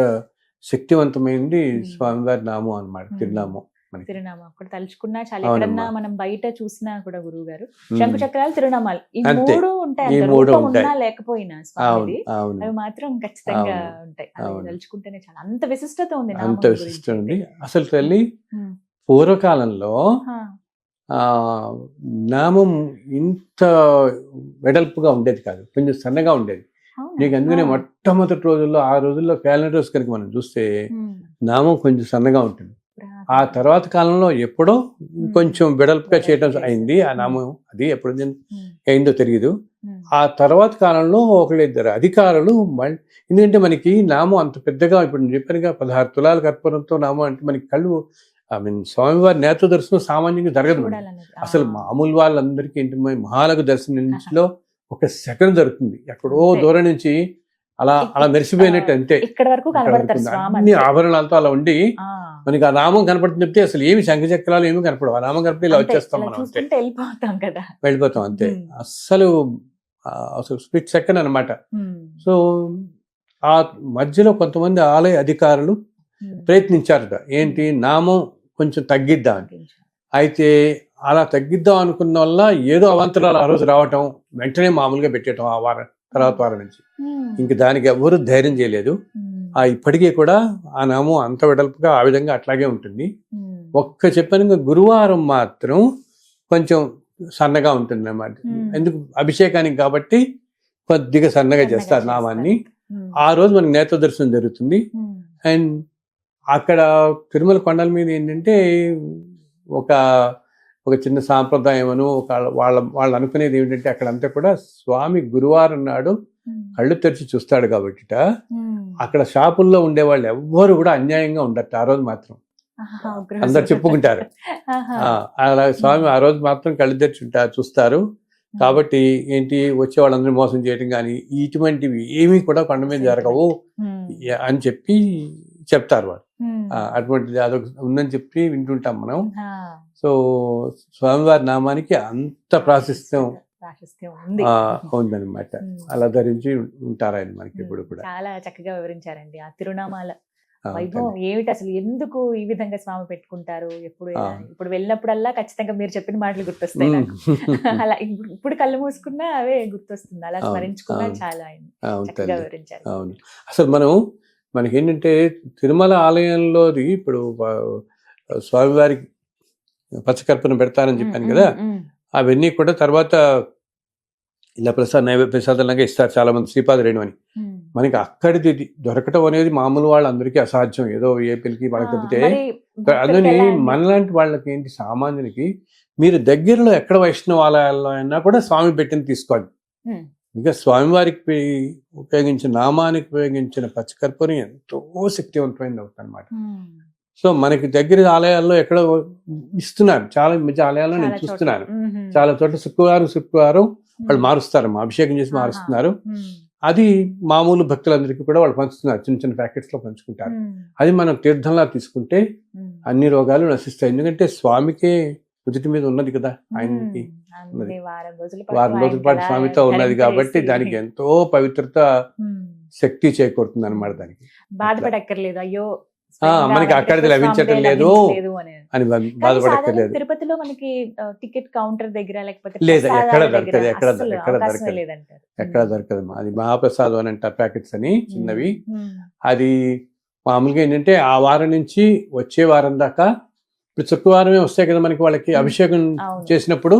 శక్తివంతమైంది స్వామివారి నామం అన్నమాట, తిరునామం. తిరునామా అక్కడ తలుచుకున్నా చాలా, ఎక్కడన్నా మనం బయట చూసినా కూడా గురువు గారు శంకు చక్రాలు, తిరునామాలు ఈ మూడు ఉంటాయి, ఉన్నా లేకపోయినా స్వామిది అవి మాత్రం ఖచ్చితంగా ఉంటాయి. అది తలుచుకుంటేనే చాలా అంత విశిష్టత ఉంది, అంత విశిష్టత ఉంది. అసలు తల్లి పూర్వకాలంలో నామం ఇంత వెడల్పుగా ఉండేది కాదు, కొంచెం సన్నగా ఉండేది. నీకు అందుకనే మొట్టమొదటి రోజుల్లో, ఆ రోజుల్లో క్యాలెండర్స్ కనుక మనం చూస్తే నామం కొంచెం సన్నగా ఉంటుంది. ఆ తర్వాత కాలంలో ఎప్పుడో కొంచెం వెడల్పుగా చేయడం అయింది ఆ నామం. అది ఎప్పుడు అయిందో తెలియదు. ఆ తర్వాత కాలంలో ఒకళ్ళిద్దరు అధికారులు ఎందుకంటే మనకి నామం అంత పెద్దగా, ఇప్పుడు చెప్పానుగా 16 తులాల కర్పూరంతో నామం అంటే మనకి కళ్ళు, స్వామివారి నేత్ర దర్శనం సామాన్యంగా జరగదు. అసలు మామూలు వాళ్ళందరికీ ఏంటి, మహాలకు దర్శనంలో 1 సెకండ్ జరుగుతుంది. ఎక్కడో దూరం నుంచి అలా మెరిసిపోయినట్టు అంతే. అన్ని ఆభరణాలతో అలా ఉండి మనకి ఆ నామం కనపడుతుంది చెప్తే అసలు ఏమి శంఖచక్రాలు ఏమి కనపడవు. ఆ నామం కనపడి ఇలా వచ్చేస్తాం మనం, వెళ్ళిపోతాం అంతే. అసలు స్ప్లిట్ సెకండ్ అనమాట. సో ఆ మధ్యలో కొంతమంది ఆలయ అధికారులు ప్రయత్నించారట, ఏంటి నామం కొంచెం తగ్గిద్దామని. అయితే అలా తగ్గిద్దాం అనుకున్న వల్ల ఏదో అవాంతరాలు ఆ రోజు రావటం, వెంటనే మామూలుగా పెట్టేయటం ఆ వారం తర్వాత వారం నుంచి. ఇంక దానికి ఎవరు ధైర్యం చేయలేదు. ఇప్పటికీ కూడా ఆ నామం అంత వెడల్పుగా ఆ విధంగా అట్లాగే ఉంటుంది. ఒక్క చెప్పాను, గురువారం మాత్రం కొంచెం సన్నగా ఉంటుంది అన్నమాట. ఎందుకు, అభిషేకానికి కాబట్టి కొద్దిగా సన్నగా చేస్తారు నామాన్ని. ఆ రోజు మనకి నేత్ర దర్శనం జరుగుతుంది. అండ్ అక్కడ తిరుమల కొండల మీద ఏంటంటే ఒక చిన్న సాంప్రదాయం అను, వాళ్ళు అనుకునేది ఏమిటంటే అక్కడంతా కూడా స్వామి గురువారం నాడు కళ్ళు తెరిచి చూస్తాడు కాబట్టి అక్కడ షాపుల్లో ఉండేవాళ్ళు ఎవ్వరు కూడా అన్యాయంగా ఉండట ఆ రోజు మాత్రం. అందరు చెప్పుకుంటారు అలా స్వామి ఆ రోజు మాత్రం కళ్ళు తెరిచి చూస్తారు కాబట్టి ఏంటి, వచ్చే వాళ్ళందరూ మోసం చేయడం కానీ ఇటువంటివి ఏమీ కూడా కొండ మీద జరగవు అని చెప్పి చెప్తారు వాళ్ళు. అటువంటిది అదొక ఉందని చెప్పి వింటుంటాం మనం. సో స్వామివారి నామానికి అంత ప్రాశస్త్యం ఉందన్నమాట. అలా ధరించి ఉంటారు ఆయన మనకి ఇప్పుడు కూడా. చాలా చక్కగా వివరించారండి ఆ తిరునామాల వైభవం ఏమిటి, అసలు ఎందుకు ఈ విధంగా స్వామి పెట్టుకుంటారు. ఇప్పుడు వెళ్ళినప్పుడల్లా ఖచ్చితంగా మీరు చెప్పిన మాటలు గుర్తొస్తాయి నాకు. అలా ఇప్పుడు కళ్ళు మూసుకున్నా అవే గుర్తొస్తుంది, అలా స్మరించుకున్నా చాలా ఆయన చక్కగా వివరించారు. అవును, అసలు మనకేంటంటే తిరుమల ఆలయంలోది ఇప్పుడు స్వామివారికి పచ్చకర్పూరం పెడతారని చెప్పాను కదా, అవన్నీ కూడా తర్వాత ఇలా నైవేద్య ప్రసాదంలాగా ఇస్తారు చాలా మంది, శ్రీపాద అని. మనకి అక్కడిది దొరకటం అనేది మామూలు వాళ్ళందరికీ అసాధ్యం, ఏదో ఏపీలకి వాళ్ళకి తప్పితే. అందుకని మనలాంటి వాళ్ళకి ఏంటి, సామాన్యులకి మీరు దగ్గరలో ఎక్కడ వైష్ణవ ఆలయాల్లో అయినా కూడా స్వామి పెట్టింది తీసుకోండి. ఇంకా స్వామివారికి ఉపయోగించిన నామానికి ఉపయోగించిన పచ్చకర్పూరం ఎంతో శక్తివంతమైనది అవుతుంది అనమాట. సో మనకి దగ్గర ఆలయాల్లో ఎక్కడ ఇస్తున్నారు, చాలా మధ్య ఆలయాల్లో నేను చూస్తున్నాను, చాలా చోట్ల శుక్రవారం వాళ్ళు మారుస్తారు, అభిషేకం చేసి మారుస్తున్నారు. అది మామూలు భక్తులందరికీ కూడా వాళ్ళు పంచుతున్నారు, చిన్న చిన్న ప్యాకెట్స్ లో పంచుకుంటారు. అది మనం తీర్థంలా తీసుకుంటే అన్ని రోగాలు నశిస్తాయి. ఎందుకంటే స్వామికే నుదుటి మీద ఉన్నది కదా, ఆయనకి వారం రోజుల పాటు స్వామితో ఉన్నది కాబట్టి దానికి ఎంతో పవిత్రత, శక్తి చేకూరుతుంది అనమాట. దానికి బాధపడక్కర్లేదు, అయ్యో మనకి అక్కడికి లభించటం లేదు అని బాధపడక్కర్లేదు. తిరుపతిలో మనకి టికెట్ కౌంటర్ దగ్గర లేకపోతే లేదు, ఎక్కడ దొరకదు, ఎక్కడ దొరకదు. అది మహాప్రసాదం అని అంటారు, ప్యాకెట్స్ అని చిన్నవి. అది మామూలుగా ఏంటంటే ఆ వారం నుంచి వచ్చే వారం దాకా, ఇప్పుడు శుక్రవారమే వస్తాయి కదా మనకి, వాళ్ళకి అభిషేకం చేసినప్పుడు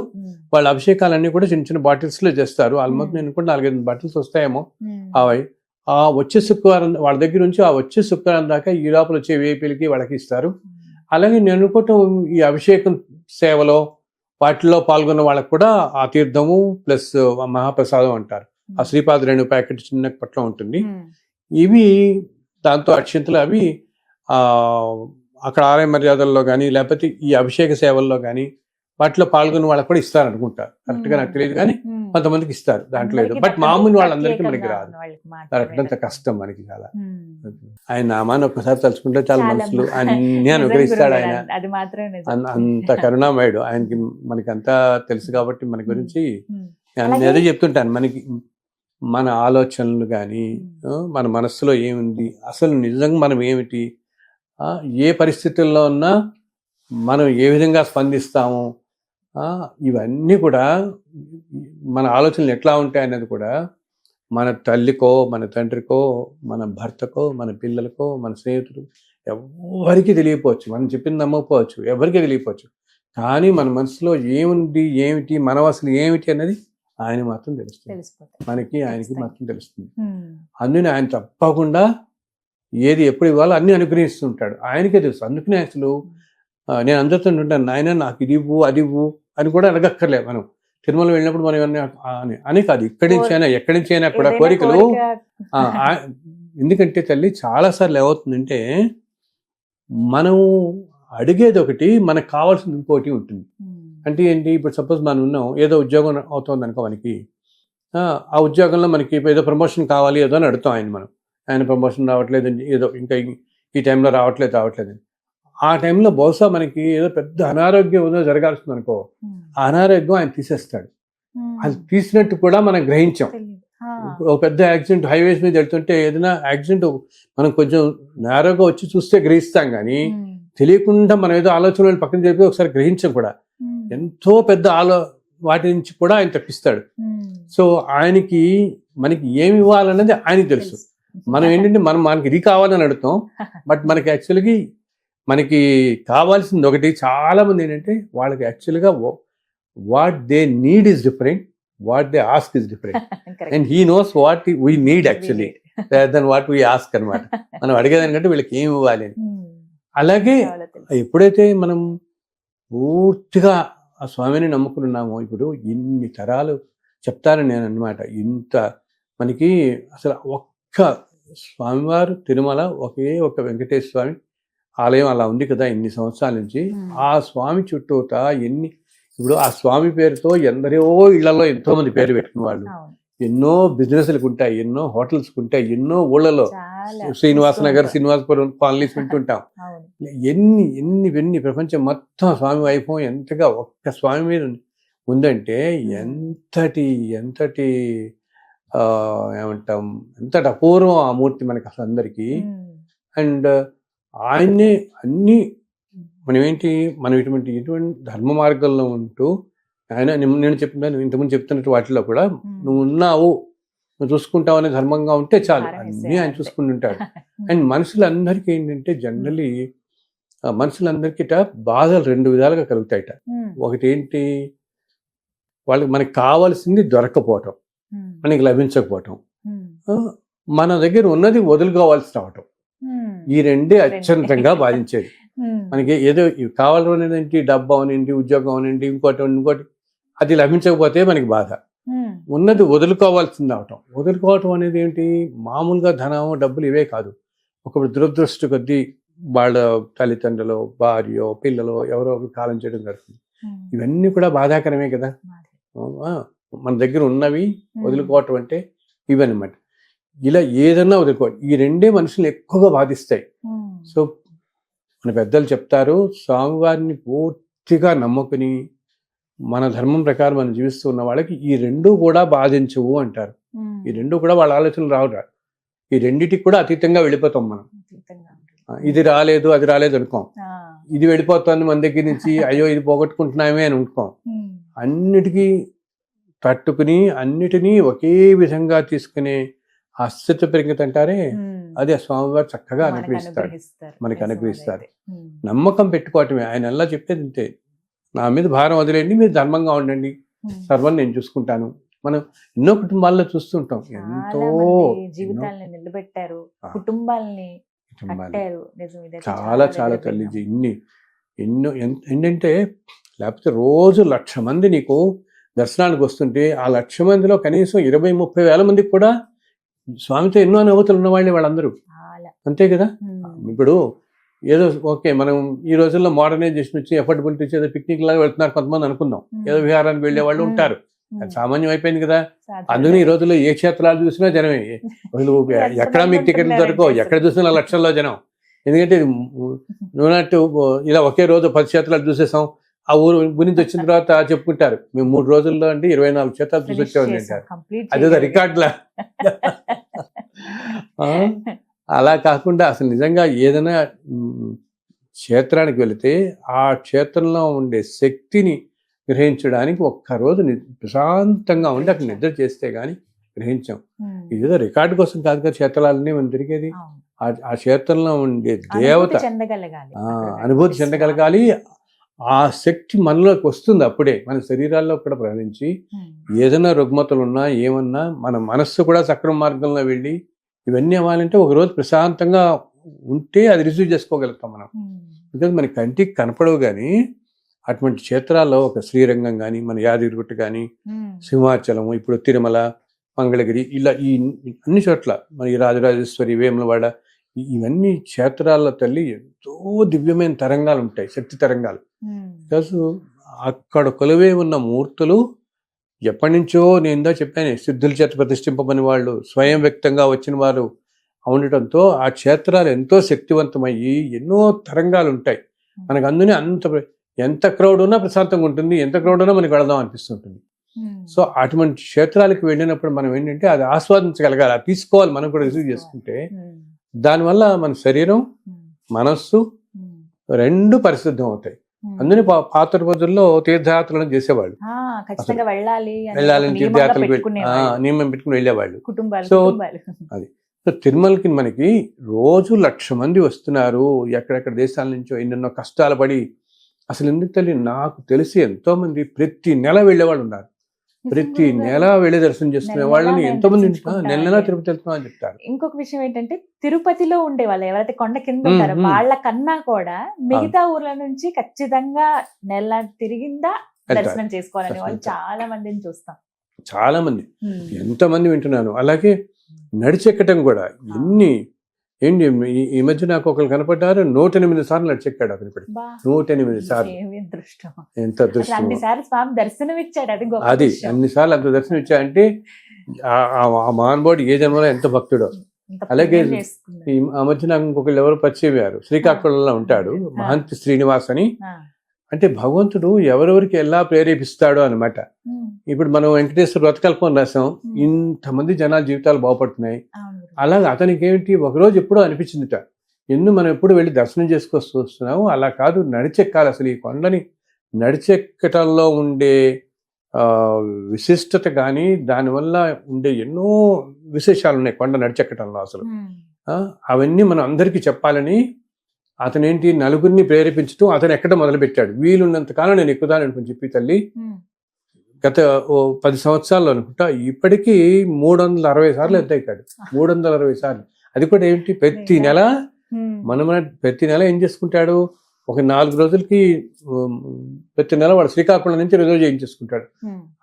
వాళ్ళ అభిషేకాలన్నీ కూడా చిన్న చిన్న బాటిల్స్ లో చేస్తారు. ఆల్మోస్ట్ నేను కూడా 4-5 బాటిల్స్ వస్తాయేమో. అవి ఆ వచ్చే శుక్రవారం వాళ్ళ దగ్గర నుంచి ఆ వచ్చే శుక్రవారం దాకా ఈ లోపల వచ్చే వేపీలకి వాళ్ళకి ఇస్తారు. అలాగే నేను అనుకోవటం ఈ అభిషేకం సేవలో వాటిల్లో పాల్గొన్న వాళ్ళకి కూడా ఆ తీర్థము ప్లస్ మహాప్రసాదం అంటారు. ఆ శ్రీపాద రేణు ప్యాకెట్ చిన్న పట్ల ఉంటుంది. ఇవి దాంతో అక్షింతలు అవి అక్కడ ఆలయ మర్యాదల్లో కానీ లేకపోతే ఈ అభిషేక సేవల్లో కానీ వాటిలో పాల్గొన్న వాళ్ళకి కూడా ఇస్తారనుకుంటా, కరెక్ట్ గా నాకు తెలియదు కానీ కొంతమందికి ఇస్తారు, దాంట్లో ఏదో. బట్ మామూలు వాళ్ళందరికీ మనకి రాదు, దొరకడంత కష్టం మనకి చాలా. ఆయన నామాన్ని ఒక్కసారి తలుచుకుంటే చాలా మనసులు అన్ని అనుగ్రహిస్తాడు ఆయన. అది మాత్రం అంత కరుణామయుడు ఆయనకి. మనకి అంతా తెలుసు కాబట్టి మన గురించి నేను ఏదో చెప్తుంటాను. మనకి మన ఆలోచనలు కానీ, మన మనస్సులో ఏముంది, అసలు నిజంగా మనం ఏమిటి, ఏ పరిస్థితుల్లో ఉన్నా మనం ఏ విధంగా స్పందిస్తాము, ఇవన్నీ కూడా మన ఆలోచనలు ఎట్లా ఉంటాయి అనేది కూడా మన తల్లికో, మన తండ్రికో, మన భర్తకో, మన పిల్లలకో, మన స్నేహితులు ఎవరికి తెలియకపోవచ్చు. మనం చెప్పింది నమ్మకపోవచ్చు, ఎవరికి తెలియకపోవచ్చు. కానీ మన మనసులో ఏముంది, ఏమిటి, మనం అసలు ఏమిటి అనేది ఆయన మాత్రం తెలుస్తుంది, మనకి ఆయనకి మాత్రం తెలుస్తుంది. అందుకని ఆయన తప్పకుండా ఏది ఎప్పుడు ఇవ్వాలో అన్ని అనుగ్రహిస్తుంటాడు, ఆయనకే తెలుసు. అందుకనే అసలు నేను అందరితో ఉంటాను, నాయన నాకు ఇది ఇవ్వు, అది ఇవ్వు అని కూడా అడగక్కర్లే. మనం తిరుమల వెళ్ళినప్పుడు మనం ఇవన్నీ అని కాదు, ఇక్కడి నుంచి అయినా ఎక్కడి నుంచి అయినా కూడా కోరికలు. ఎందుకంటే తల్లి చాలాసార్లు ఏమవుతుందంటే మనం అడిగేది ఒకటి, మనకు కావాల్సింది ఇంకోటి ఉంటుంది. అంటే ఏంటి, ఇప్పుడు సపోజ్ మనం ఉన్నాం, ఏదో ఉద్యోగం అవుతుంది అనుకో మనకి, ఆ ఉద్యోగంలో మనకి ఏదో ప్రమోషన్ కావాలి ఏదో అని అడుగుతాం ఆయన ప్రమోషన్ రావట్లేదు, ఏదో ఇంకా ఈ టైంలో రావట్లేదు. ఆ టైంలో బహుశా మనకి ఏదో పెద్ద అనారోగ్యం ఏదో జరగాల్సింది అనుకో, ఆ అనారోగ్యం ఆయన తీసేస్తాడు. అది తీసినట్టు కూడా మనం గ్రహించాం. ఒక పెద్ద యాక్సిడెంట్ హైవేస్ మీద వెళ్తుంటే ఏదైనా యాక్సిడెంట్ మనం కొంచెం నేరోగా వచ్చి చూస్తే గ్రహిస్తాం, కానీ తెలియకుండా మనం ఏదో ఆలోచనలు పక్కన చెప్పి ఒకసారి గ్రహించాం కూడా. ఎంతో పెద్ద వాటి నుంచి కూడా ఆయన తప్పిస్తాడు. సో ఆయనకి మనకి ఏమి ఇవ్వాలన్నది ఆయనకి తెలుసు. మనం ఏంటంటే మనకి ఇది కావాలని అడుగుతాం, బట్ మనకి యాక్చువల్గా మనకి కావాల్సింది ఒకటి. చాలా మంది ఏంటంటే వాళ్ళకి యాక్చువల్గా what they need is different, what they ask is different, and he knows what we need actually then what we ask అనమాట. మనం అడిగేదానికంటే వీళ్ళకి ఏమి ఇవ్వాలి అని. అలాగే ఎప్పుడైతే మనం పూర్తిగా ఆ స్వామిని నమ్ముకున్నామో, ఇప్పుడు ఇన్ని తరాలు చెప్తానని నేను అన్నమాట. ఇంత మనకి అసలు ఒక్క స్వామివారు తిరుమల ఒకే ఒక వెంకటేశ్వర స్వామి ఆలయం అలా ఉంది కదా ఇన్ని సంవత్సరాల నుంచి. ఆ స్వామి చుట్టూత ఇప్పుడు ఆ స్వామి పేరుతో ఎందరో ఇళ్లలో ఎంతో మంది పేరు పెట్టుకున్న వాళ్ళు, ఎన్నో బిజినెస్లకు ఉంటాయి, ఎన్నో హోటల్స్కి ఉంటాయి, ఎన్నో ఊళ్ళలో శ్రీనివాస నగర్, శ్రీనివాసపురం కాలనీస్ వింటుంటాం. ఎన్ని ప్రపంచం మొత్తం స్వామి వైభవం ఎంతగా ఒక్క స్వామి మీద ఉందంటే ఎంతటి ఏమంటాం, ఎంతటి అపూర్వం ఆ మూర్తి మనకి అసలు అందరికీ. అండ్ ఆయన్నే అన్ని మనం ఇటువంటి ధర్మ మార్గంలో ఉంటూ ఆయన నేను చెప్తున్నాను ఇంతకుముందు చెప్తున్నట్టు వాటిలో కూడా నువ్వు ఉన్నావు, నువ్వు చూసుకుంటావు అనే ధర్మంగా ఉంటే చాలు, అన్నీ ఆయన చూసుకుంటుంటాడు. అండ్ మనుషులందరికీ ఏంటంటే జనరలీ మనుషులందరికీ బాధలు రెండు విధాలుగా కలుగుతాయట. ఒకటి ఏంటి, వాళ్ళకి మనకి కావాల్సింది దొరకపోవటం, మనకి లభించకపోవటం, మన దగ్గర ఉన్నది వదులుకోవాల్సి రావటం. ఈ రెండే అత్యంతంగా బాధించేది. మనకి ఏదో కావాలనేది డబ్బు అవనండి, ఉద్యోగం అవనండి, ఇంకోటి అది లభించకపోతే మనకి బాధ. ఉన్నది వదులుకోవాల్సింది అవటం. వదులుకోవటం అనేది ఏంటి, మామూలుగా ధనం డబ్బులు ఇవే కాదు. ఒకప్పుడు దురదృష్టి కొద్దీ వాళ్ళ తల్లిదండ్రులు, భార్యో, పిల్లలు ఎవరో కాలం చేయడం జరుగుతుంది. ఇవన్నీ కూడా బాధాకరమే కదా. మన దగ్గర ఉన్నవి వదులుకోవటం అంటే ఇవన్నమాట. ఇలా ఏదన్నా వదులుకోవాలి. ఈ రెండే మనుషులు ఎక్కువగా బాధిస్తాయి. సో మన పెద్దలు చెప్తారు, స్వామివారిని పూర్తిగా నమ్ముకుని మన ధర్మం ప్రకారం మనం జీవిస్తూ ఉన్న వాళ్ళకి ఈ రెండు కూడా బాధించవు అంటారు. ఈ రెండు కూడా వాళ్ళ ఆలోచనలు రావు. ఈ రెండిటికి కూడా అతీతంగా వెళ్ళిపోతాం మనం. ఇది రాలేదు అది రాలేదు అనుకోం, ఇది వెళ్ళిపోతుంది మన దగ్గర నుంచి, అయ్యో ఇది పోగొట్టుకుంటున్నామే అని అనుకోం. అన్నిటికీ తట్టుకుని అన్నిటినీ ఒకే విధంగా తీసుకునే అస్తిత్వ పరిగతి అంటారే, అది ఆ స్వామివారు చక్కగా అనుగ్రహిస్తారు, మనకి అనుగ్రహిస్తారు. నమ్మకం పెట్టుకోవటమే. ఆయన ఎలా చెప్పేది అంతే, నా మీద భారం వదిలేండి, మీరు ధర్మంగా ఉండండి, సర్వం నేను చూసుకుంటాను. మనం ఎన్నో కుటుంబాల్లో చూస్తుంటాం, ఎంతో జీవితాలను నిలబెట్టారు, కుటుంబాలని చాలా చాలా తల్లి ఎన్నో ఏంటంటే, లేకపోతే రోజు 1,00,000 మంది నీకు దర్శనానికి వస్తుంటే ఆ 1,00,000 మందిలో కనీసం 20-30 వేల మందికి కూడా స్వామితో ఎన్నో అనుభూతులు ఉన్నవాళ్ళే వాళ్ళందరూ, అంతే కదా. ఇప్పుడు ఏదో ఓకే, మనం ఈ రోజుల్లో మోడర్నైజేషన్ వచ్చి ఎఫర్డబిలిటీ ఏదో పిక్నిక్ లాగా వెళ్తున్నారు కొంతమంది అనుకుందాం, ఏదో విహారానికి వెళ్ళే వాళ్ళు ఉంటారు, అది సామాన్యం అయిపోయింది కదా. అందుకని ఈ రోజుల్లో ఏ క్షేత్రాలు చూసినా జనమే. అసలు ఎక్కడ మీకు టికెట్లు దొరకవు, ఎక్కడ చూసినా లక్షల్లో జనం. ఎందుకంటే నువ్వునట్టు ఇలా ఒకే రోజు 10 క్షేత్రాలు చూసేసాం. ఆ ఊరు గురించి వచ్చిన తర్వాత చెప్పుకుంటారు, మేము 3 రోజుల్లో అంటే 24 క్షేత్రాలు చూసి వచ్చామని అంటారు. అదేదో రికార్డులా. అలా కాకుండా అసలు నిజంగా ఏదైనా క్షేత్రానికి వెళితే ఆ క్షేత్రంలో ఉండే శక్తిని గ్రహించడానికి ఒక్కరోజు ప్రశాంతంగా ఉండి అక్కడ నిద్ర చేస్తే గానీ గ్రహించాం. ఇదేదో రికార్డు కోసం కాదు కదా క్షేత్రాలన్నీ మనం తిరిగేది. ఆ క్షేత్రంలో ఉండే దేవత అనుభూతి చెందగలగాలి. ఆ శక్తి మనలోకి వస్తుంది అప్పుడే, మన శరీరాల్లో కూడా ప్రయాణించి ఏదైనా రుగ్మతలు ఉన్నా ఏమన్నా మన మనస్సు కూడా సక్రమ మార్గంలో వెళ్ళి ఇవన్నీ అవ్వాలంటే ఒకరోజు ప్రశాంతంగా ఉంటే అది రిసీవ్ చేసుకోగలుగుతాం మనం. బికాజ్ మన కంటికి కనపడవు. కానీ అటువంటి క్షేత్రాల్లో ఒక శ్రీరంగం కానీ, మన యాదగిరిగుట్ట కానీ, సింహాచలం, ఇప్పుడు తిరుమల, మంగళగిరి, ఇలా ఈ అన్ని చోట్ల మన ఈ రాజరాజేశ్వరి, వేములవాడ, ఇవన్నీ క్షేత్రాల్లో తల్లి ఎంతో దివ్యమైన తరంగాలు ఉంటాయి, శక్తి తరంగాలు. బికాస్ అక్కడ కొలువే ఉన్న మూర్తులు ఎప్పటి నుంచో నేను ఇందా చెప్పాను, సిద్ధుల చేత ప్రతిష్ఠింపమని వాళ్ళు స్వయం వ్యక్తంగా వచ్చిన వారు ఉండటంతో ఆ క్షేత్రాలు ఎంతో శక్తివంతమయ్యి ఎన్నో తరంగాలు ఉంటాయి. మనకు అందునే ఎంత క్రౌడ్ ఉన్నా ప్రశాంతంగా ఉంటుంది, ఎంత క్రౌడ్ ఉన్నా మనకి వెళదాం అనిపిస్తుంటుంది. సో అటువంటి క్షేత్రాలకు వెళ్ళినప్పుడు మనం ఏంటంటే అది ఆస్వాదించగలగాలి, అది తీసుకోవాలి, మనం కూడా రిసీవ్ చేసుకుంటే దానివల్ల మన శరీరం, మనస్సు రెండు పరిశుద్ధం అవుతాయి. అందుకని పాత రోజుల్లో తీర్థయాత్రలను చేసేవాళ్ళు, వెళ్ళాలని తీర్థయాత్రలు నియమం పెట్టుకుని వెళ్ళేవాళ్ళు. సో అది తిరుమలకి మనకి రోజు 1,00,000 మంది వస్తున్నారు, ఎక్కడెక్కడ దేశాల నుంచో ఎన్నెన్నో కష్టాలు పడి. అసలు ఎందుకు తల్లి, నాకు తెలిసి ఎంతో మంది ప్రతి నెల వెళ్ళేవాళ్ళు ఉన్నారు. ప్రతి నెల వెళ్ళి దర్శనం చేసుకునే వాళ్ళని ఎంతో మంది నెల తిరుపతి వెళ్తున్నాం అని చెప్తారు. ఇంకొక విషయం ఏంటంటే, తిరుపతిలో ఉండే వాళ్ళు ఎవరైతే కొండ కింద ఉంటారో వాళ్ళ కన్నా కూడా మిగతా ఊర్ల నుంచి ఖచ్చితంగా నెల తిరిగిందా దర్శనం చేసుకోవాలని వాళ్ళు చాలా మందిని చూస్తాం. చాలా మంది, ఎంతమంది వింటున్నాను. అలాగే నడిచెక్కటం కూడా ఏంటి ఈ మధ్య నాకు ఒకరు కనపడ్డారు, 108 సార్లు నడిచెక్కాడు అతను. ఇప్పుడు 108 సార్లు, ఎంత అదృష్టం. అది అన్నిసార్లు అంత దర్శనం ఇచ్చాడంటే ఆ మహానుభావుడు ఏ జన్మలో ఎంత భక్తుడో. అలాగే ఆ మధ్య నాకు ఇంకొకళ్ళు ఎవరు పరిచయం అయ్యారు, శ్రీకాకుళంలో ఉంటాడు, మహంతి శ్రీనివాస్ అని. అంటే భగవంతుడు ఎవరెవరికి ఎలా ప్రేరేపిస్తాడో అనమాట. ఇప్పుడు మనం వెంకటేశ్వర వ్రతకల్పం రాసాం, ఇంతమంది జనాల జీవితాలు బాగుపడుతున్నాయి. అలాగే అతనికి ఏమిటి ఒకరోజు ఎప్పుడో అనిపించిందిట, మనం ఎప్పుడు వెళ్ళి దర్శనం చేసుకొస్తూ వస్తున్నాము, అలా కాదు నడిచెక్కాలి. అసలు ఈ కొండని నడిచెక్కటంలో ఉండే విశిష్టత కానీ దానివల్ల ఉండే ఎన్నో విశేషాలు ఉన్నాయి కొండ నడిచెక్కటంలో. అసలు అవన్నీ మనం అందరికీ చెప్పాలని అతనేంటి నలుగురిని ప్రేరేపించడం, అతను ఎక్కడం మొదలుపెట్టాడు. వీలున్నంత కాలం నేను ఎక్కుదాను అనుకుని చెప్పి తల్లి గత 10 సంవత్సరాల్లో అనుకుంటా ఇప్పటికీ 360 సార్లు ఎత్తెక్కాడు. 360 సార్లు. అది కూడా ఏంటి, ప్రతి నెల ప్రతి నెల ఏం చేసుకుంటాడు, ఒక 4 రోజులకి ప్రతి నెల వాడు శ్రీకాకుళం నుంచి రిజర్వ్ చేయించేసుకుంటాడు.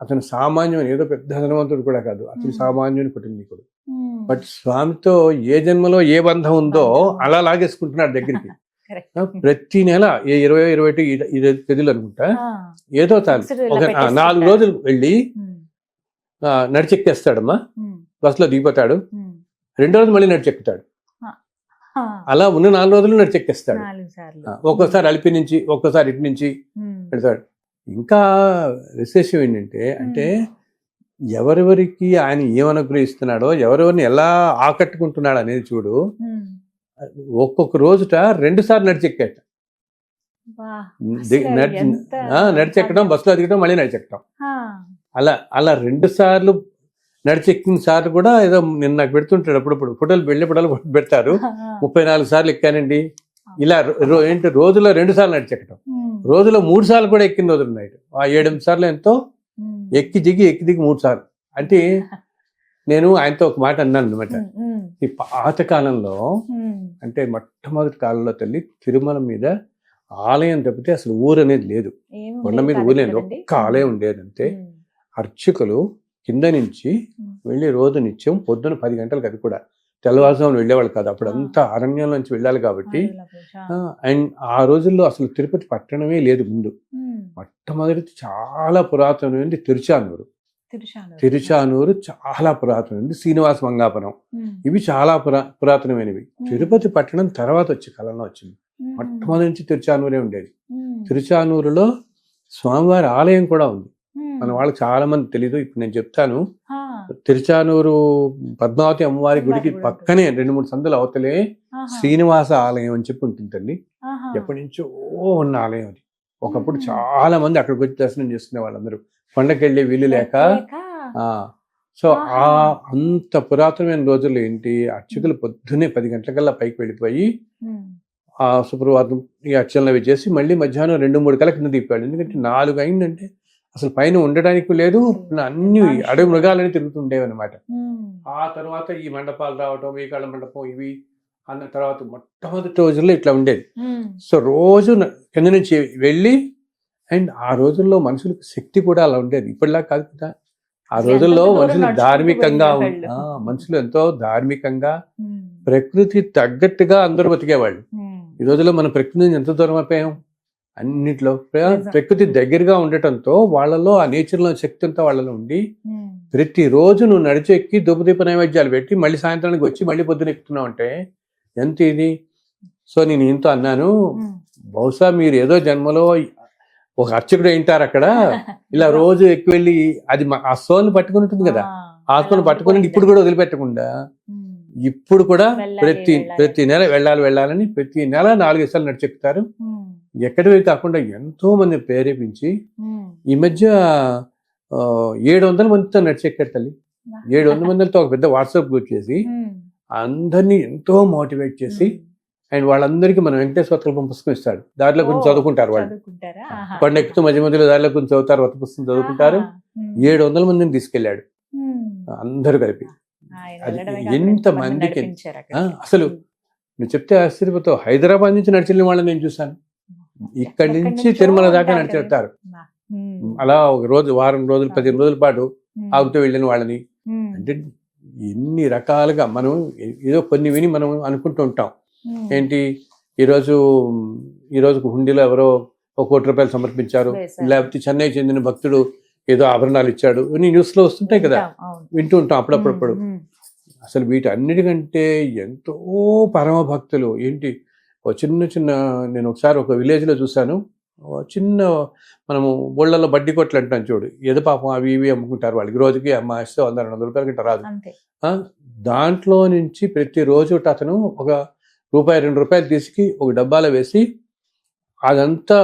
అతను సామాన్యుని, ఏదో పెద్ద ధనవంతుడు కూడా కాదు, అతను సామాన్యుని కుటుంబీకుడు. బట్ స్వామితో ఏ జన్మలో ఏ బంధం ఉందో అలా లాగేసుకుంటున్నాడు దగ్గరికి. ప్రతి నెల 20-21 తేదీలు అనుకుంటా, ఏదో తాను ఒక 4 రోజులు వెళ్ళి నడిచెక్కేస్తాడమ్మా, బస్సులో దిగిపోతాడు, 2వ రోజు మళ్ళీ నడిచెక్కుతాడు. అలా ఉన్న 4 రోజులు నడిచెక్కేస్తాడు. ఒక్కోసారి అలిపి నుంచి, ఒక్కోసారి ఇటు నుంచి పెడతాడు. ఇంకా విశేషం ఏంటంటే, అంటే ఎవరెవరికి ఆయన ఏమనుగ్రహిస్తున్నాడో, ఎవరెవరిని ఎలా ఆకట్టుకుంటున్నాడు అనేది చూడు. ఒక్కొక్క రోజుట 2 సార్లు నడిచెక్కాట. నడిచెక్కడం, బస్సులో దిగడం, మళ్ళీ నడిచెక్కడం. అలా 2 సార్లు నడిచెక్కిన సార్లు కూడా ఏదో నిన్న నాకు పెడుతుంటాడు అప్పుడప్పుడు ఫోటోలు, వెళ్ళేపడాలు పెడతారు. 34 సార్లు ఎక్కానండి. ఇలా ఏంటి, రోజులో 2 సార్లు నడిచెక్కడం, రోజులో 3 సార్లు కూడా ఎక్కిన రోజులు ఉన్నాయి. ఆ 7-8 సార్లు ఎంతో ఎక్కి దిగి 3 సార్లు. అంటే నేను ఆయనతో ఒక మాట అన్నాను అనమాట, ఈ పాత కాలంలో అంటే మొట్టమొదటి కాలంలో తల్లి తిరుమల మీద ఆలయం తప్పితే అసలు ఊరు అనేది లేదు. కొండ మీద ఊరు లేదు, ఒక్క ఆలయం ఉండేది అంతే. అర్చకులు కింద నుంచి వెళ్ళి రోజు నిత్యం పొద్దున 10 గంటలకు, అది కూడా తెల్లవారుజామున వెళ్ళేవాళ్ళు కాదు, అప్పుడు అంతా అరణ్యం నుంచి వెళ్ళాలి కాబట్టి. అండ్ ఆ రోజుల్లో అసలు తిరుపతి పట్టణమే లేదు ముందు. మొట్టమొదటి చాలా పురాతనమైనది తిరుచానూరు. తిరుచానూరు చాలా పురాతనమైనది. శ్రీనివాస మంగాపురం ఇవి చాలా పురాతనమైనవి. తిరుపతి పట్టణం తర్వాత వచ్చి కాలంలో వచ్చింది. మొట్టమొదటి నుంచి తిరుచానూరే ఉండేది. తిరుచానూరులో స్వామివారి ఆలయం కూడా ఉంది. మన వాళ్ళకి చాలా మంది తెలీదు, ఇప్పుడు నేను చెప్తాను. తిరుచానూరు పద్మావతి అమ్మవారి గుడికి పక్కనే 2-3 సందులు అవతలే శ్రీనివాస ఆలయం అని చెప్పి ఉంటుందండి. ఎప్పటి నుంచో ఉన్న ఆలయం అది. ఒకప్పుడు చాలా మంది అక్కడికి వచ్చి దర్శనం చేసుకునే వాళ్ళందరూ, కొండకెళ్ళే వీలు లేక. సో అంత పురాతనమైన రోజుల్లో ఏంటి, అర్చకులు పొద్దున్నే 10 గంటలకల్లా పైకి వెళ్ళిపోయి ఆ సుప్రభాతం ఈ అర్చనలు అవి చేసి మళ్ళీ మధ్యాహ్నం 2-3 కల్లా కింద దింపాడు. ఎందుకంటే 4 అయిందంటే అసలు పైన ఉండడానికి లేదు, అన్ని అడవి మృగాలని తిరుగుతుండేవి అనమాట. ఆ తర్వాత ఈ మండపాలు రావటం, ఈ కళ్ళ మండపం ఇవి అన్న తర్వాత మొట్టమొదటి రోజుల్లో ఇట్లా ఉండేది. సో రోజు కింద నుంచి వెళ్ళి, అండ్ ఆ రోజుల్లో మనుషులకు శక్తి కూడా అలా ఉండేది, ఇప్పటిలా కాదు కదా. ఆ రోజుల్లో మనుషులు ధార్మికంగా మనుషులు ఎంతో ధార్మికంగా ప్రకృతి తగ్గట్టుగా అందరూ బతికేవాళ్ళు. ఈ రోజుల్లో మన ప్రకృతిని ఎంత దూరం అయిపోయాం అన్నిట్లో. ప్రకృతి దగ్గరగా ఉండటంతో వాళ్ళలో ఆ నేచర్లో శక్తి అంతా వాళ్ళలో ఉండి, ప్రతిరోజు నువ్వు నడిచెక్కి ధూపదీప నైవేద్యాలు పెట్టి మళ్ళీ సాయంత్రానికి వచ్చి మళ్ళీ పొద్దున ఎక్కుతున్నావు అంటే ఎంత ఇది. సో నేను ఇంతో అన్నాను, బహుశా మీరు ఏదో జన్మలో ఒక అర్చకుడు ఏంటారు అక్కడ, ఇలా రోజు ఎక్కువ వెళ్ళి అది ఆ సోల్ని పట్టుకుని ఉంటుంది కదా, ఆత్మను పట్టుకుని ఇప్పుడు కూడా వదిలిపెట్టకుండా ఇప్పుడు కూడా ప్రతి నెల వెళ్ళాలని ప్రతి నెల 4 సార్లు నడిచెక్కుతారు. ఎక్కడివి కాకుండా ఎంతో మంది ప్రేరేపించి ఈ మధ్య 700 మందితో నడిచెక్కారు తల్లి. 700 మందితో ఒక పెద్ద వాట్సాప్ గ్రూప్ చేసి అందరినీ ఎంతో మోటివేట్ చేసి, అండ్ వాళ్ళందరికీ మనం వెంకటేశ్వర పుస్తకం ఇస్తాడు, దారిలో కొంచెం చదువుకుంటారు. వాళ్ళు కొండ ఎక్కుతూ మధ్య మధ్యలో దారిలో కొంచెం చదువుతారు, కొత్త పుస్తకం చదువుకుంటారు. 700 మందిని తీసుకెళ్లాడు అందరూ కలిపి. ఎంత మందికి అసలు నువ్వు చెప్తే ఆశ్చర్యపోతావు. హైదరాబాద్ నుంచి నడిచిన వాళ్ళని నేను చూసాను, ఇక్కడి నుంచి తిరుమల దాకా నడిచెళ్తారు. అలా ఒక రోజు, వారం రోజులు, 15 రోజుల పాటు ఆగుతూ వెళ్ళిన వాళ్ళని. అంటే ఎన్ని రకాలుగా మనం ఏదో కొన్ని విని మనం అనుకుంటూ ఉంటాం. ఏంటి ఈరోజు హుండీలో ఎవరో 1 కోటి రూపాయలు సమర్పించారు, లేకపోతే చెన్నై చెందిన భక్తుడు ఏదో ఆభరణాలు ఇచ్చాడు, న్యూస్ లో వస్తుంటాయి కదా, వింటూ ఉంటాం అప్పుడప్పుడు. అసలు వీటన్నిటికంటే ఎంతో పరమ భక్తులు ఏంటి, చిన్న నేను ఒకసారి ఒక విలేజ్ లో చూశాను. చిన్న మనము బొళ్ళలో బడ్డీ కొట్లు అంటాం చూడు, ఏదో పాపం అవి ఇవి అమ్ముకుంటారు. వాళ్ళకి రోజుకి అమ్మ ఇస్తే 100-200 రూపాయల కంటే రాదు. దాంట్లో నుంచి ప్రతిరోజు అతను ఒక ₹1-2 తీసుకు ఒక డబ్బాలో వేసి అదంతా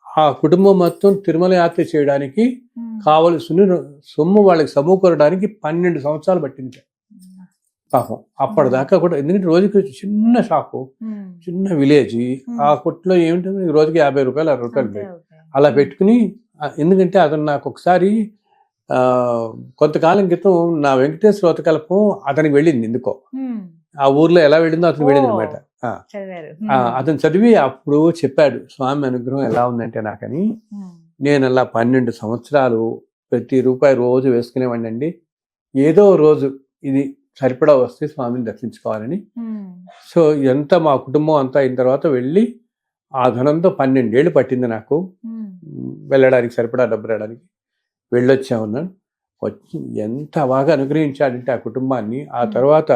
ఆ కుటుంబం మొత్తం తిరుమల యాత్ర చేయడానికి కావలసిన సొమ్ము వాళ్ళకి సమకూరడానికి 12 సంవత్సరాలు పట్టింది పాపం. అప్పటిదాకా కూడా, ఎందుకంటే రోజుకి చిన్న షాపు, చిన్న విలేజ్, ఆ కొట్లో ఏమిటంటే రోజుకి ₹50-60 అలా పెట్టుకుని. ఎందుకంటే అతను నాకు ఒకసారి కొంతకాలం క్రితం నా వెంకటేశ్వర వ్రతకల్పం అతనికి వెళ్ళింది ఎందుకో, ఆ ఊర్లో ఎలా వెళ్ళిందో అతను వెళ్ళింది అనమాట. అతను చదివి అప్పుడు చెప్పాడు, స్వామి అనుగ్రహం ఎలా ఉందంటే నాకని, నేను అలా 12 సంవత్సరాలు ప్రతి రూపాయి రోజు వేసుకునేవాడిని అండి. ఏదో రోజు ఇది సరిపడా వస్తే స్వామిని దర్శించుకోవాలని. సో ఇదంతా మా కుటుంబం అంతా అయిన తర్వాత వెళ్ళి ఆ ధనంతో 12 ఏళ్ళు పట్టింది నాకు వెళ్ళడానికి, సరిపడా డబ్బు రావడానికి. వెళ్ళొచ్చామన్నాను. వచ్చి ఎంత బాగా అనుగ్రహించాడంటే ఆ కుటుంబాన్ని. ఆ తర్వాత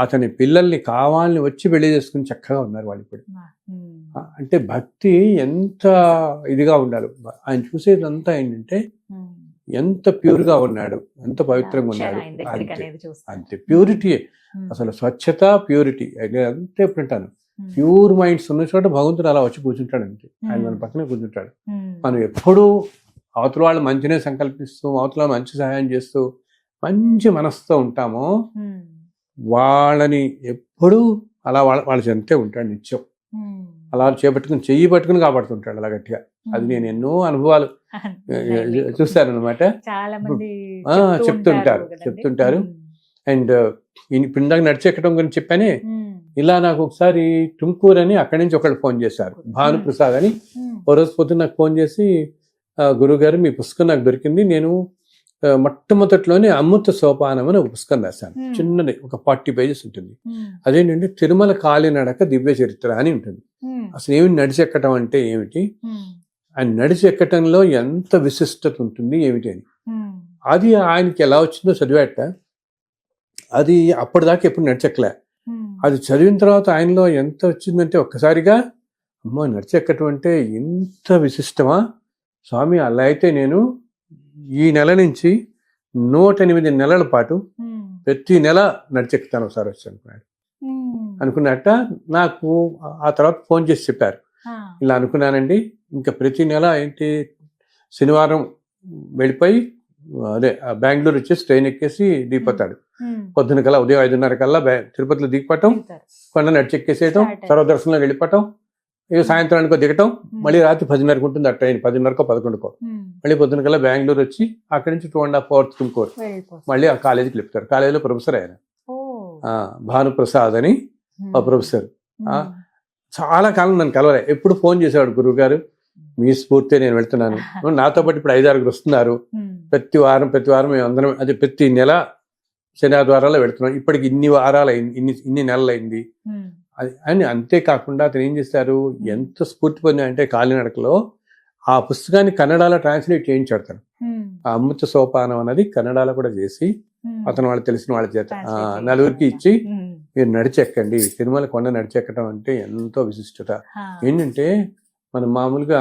అతని పిల్లల్ని కావాలని వచ్చి పెళ్లి చేసుకుని చక్కగా ఉన్నారు వాళ్ళు ఇప్పుడు. అంటే భక్తి ఎంత ఇదిగా ఉండాలి. ఆయన చూసేదంతా ఏంటంటే ఎంత ప్యూర్గా ఉన్నాడు, ఎంత పవిత్రంగా ఉన్నాడు, అంతే ప్యూరిటీ. అసలు స్వచ్ఛత, ప్యూరిటీ అంతే. ఎప్పుడంటాను ప్యూర్ మైండ్స్ ఉన్న చోట భగవంతుడు అలా వచ్చి కూర్చుంటాడు అంతే. ఆయన మన పక్కనే కూర్చుంటాడు. మనం ఎప్పుడూ అవతల వాళ్ళు మంచినే సంకల్పిస్తూ, అవతల మంచి సహాయం చేస్తూ, మంచి మనసుతో ఉంటామో వాళ్ళని ఎప్పుడూ అలా వాళ్ళ చెంతే ఉంటాడు నిత్యం. అలా చేపట్టుకుని చెయ్యి పట్టుకుని కాపాడుతుంటాడు అలా గట్టిగా. అది నేను ఎన్నో అనుభవాలు చూస్తానన్నమాట. చెప్తుంటారు. అండ్ ఇప్పుడు ఇందాక నడిచెక్కడం గురించి చెప్పానే, ఇలా నాకు ఒకసారి టుమ్కూర్ అని అక్కడి నుంచి ఒకళ్ళు ఫోన్ చేశారు, భానుప్రసాద్ అని. ఓ రోజు పొద్దున్న నాకు ఫోన్ చేసి, గురుగారు మీ పుస్తకం నాకు దొరికింది, నేను మొట్టమొదటిలోనే అమృత సోపానం అని ఒక పుస్తకం రాశాను, చిన్నది, ఒక 40 పేజెస్ ఉంటుంది. అదేంటంటే తిరుమల కాలినడక దివ్య చరిత్ర అని ఉంటుంది. అసలు ఏమి నడిచెక్కటం అంటే ఏమిటి, ఆ నడిచెక్కటంలో ఎంత విశిష్టత ఉంటుంది ఏమిటి అని. అది ఆయనకి ఎలా వచ్చిందో చదివాట. అది అప్పటిదాకా ఎప్పుడు నడిచెక్కలే. అది చదివిన తర్వాత ఆయనలో ఎంత వచ్చిందంటే ఒక్కసారిగా అమ్మో నడిచెక్కటం అంటే ఇంత విశిష్టమా స్వామి, అలా అయితే నేను ఈ నెల నుంచి 108 నెలల పాటు ప్రతి నెల నడిచెక్కుతాను ఒకసారి వచ్చి అనుకున్నట్ట. నాకు ఆ తర్వాత ఫోన్ చేసి చెప్పారు, ఇలా అనుకున్నానండి, ఇంకా ప్రతి నెల ఏంటి శనివారం వెళ్ళిపోయి అదే బెంగళూరు వచ్చేసి ట్రైన్ ఎక్కేసి దిగిపోతాడు. పొద్దున కల్లా ఉదయం 5:30 కల్లా తిరుపతిలో దిగిపోవటం, కొండ నడిచెక్కేసేయటం, సర్వదర్శనంలో వెళ్ళిపోవటం, ఇక సాయంత్రానికి దిగటం, మళ్ళీ రాత్రి 10:30కు ఉంటుంది ఆ ట్రైన్, 10:30కో 11కో. మళ్ళీ పొద్దున కల్లా బెంగళూరు వచ్చి అక్కడి నుంచి 2.5 hours తుమ్కూరు మళ్ళీ ఆ కాలేజీకి వెళ్తారు. కాలేజీలో ప్రొఫెసర్ ఆయన భానుప్రసాద్ అని ఆ ప్రొఫెసర్. చాలా కాలం నన్ను కలవలే, ఎప్పుడు ఫోన్ చేసేవాడు, గురువు గారు మీ స్ఫూర్తి నేను వెళ్తున్నాను, నాతో పాటు ఇప్పుడు 5-6 వస్తున్నారు, ప్రతి వారం మేము అందరం, అది ప్రతి నెల శని ఆదివారాల్లో వెళ్తున్నాం, ఇప్పటికి ఇన్ని వారాలు అయింది, ఇన్ని నెలలు అయింది అని. అంతేకాకుండా అతను ఏం చేశారు, ఎంత స్ఫూర్తి పొందాయంటే కాలినడకలో ఆ పుస్తకాన్ని కన్నడలో ట్రాన్స్లేట్ చేయించాడు తను. ఆ అమృత సోపానం అనేది కన్నడలో కూడా చేసి అతను వాళ్ళు తెలిసిన వాళ్ళ చేత నలుగురికి ఇచ్చి మీరు నడిచెక్కండి, తిరుమల కొండ నడిచెక్కడం అంటే ఎంతో విశిష్టత. ఏంటంటే మనం మామూలుగా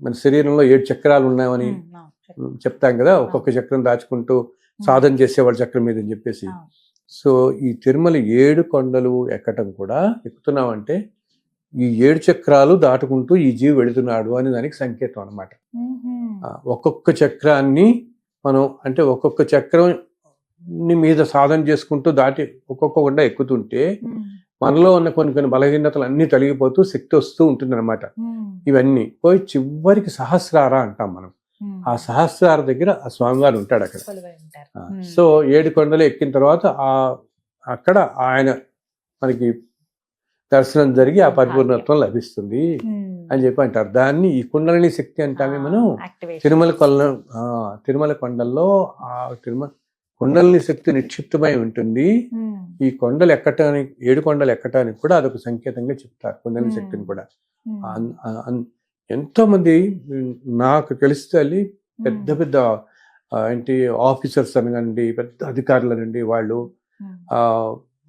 మన శరీరంలో 7 చక్రాలు ఉన్నాయని చెప్తాం కదా, ఒక్కొక్క చక్రం దాచుకుంటూ సాధన చేసేవాళ్ళ చక్రం మీద అని చెప్పేసి. సో ఈ తిరుమల 7 కొండలు ఎక్కటం కూడా, ఎక్కుతున్నామంటే ఈ 7 చక్రాలు దాటుకుంటూ ఈ జీవి వెళుతున్నాడు అని దానికి సంకేతం అన్నమాట. ఒక్కొక్క చక్రాన్ని మనం అంటే ఒక్కొక్క చక్రం మీద సాధన చేసుకుంటూ దాటి ఒక్కొక్క కొండ ఎక్కుతుంటే మనలో ఉన్న కొన్ని బలహీనతలు అన్ని తొలగిపోతూ శక్తి వస్తూ ఉంటుంది అనమాట. ఇవన్నీ పోయి చివరికి సహస్రార అంటాం మనం. ఆ సహస్రార దగ్గర ఆ స్వామివారు ఉంటాడు అక్కడ. సో 7 కొండలు ఎక్కిన తర్వాత అక్కడ ఆయన మనకి దర్శనం జరిగి ఆ పరిపూర్ణత్వం లభిస్తుంది అని చెప్పి అంటారు. దాన్ని ఈ కుండలిని శక్తి అంటామే మనం. తిరుమల కొండల్లో ఆ కుండలిని శక్తి నిక్షిప్తమై ఉంటుంది. ఈ కొండలు ఎక్కటానికి 7 కొండలు ఎక్కటానికి కూడా అదొక సంకేతంగా చెప్తారు కుండలిని శక్తిని కూడా. ఎంతో మంది నాకు తెలిస్తే పెద్ద ఏంటి ఆఫీసర్స్ అనగానండి, పెద్ద అధికారులు అనండి, వాళ్ళు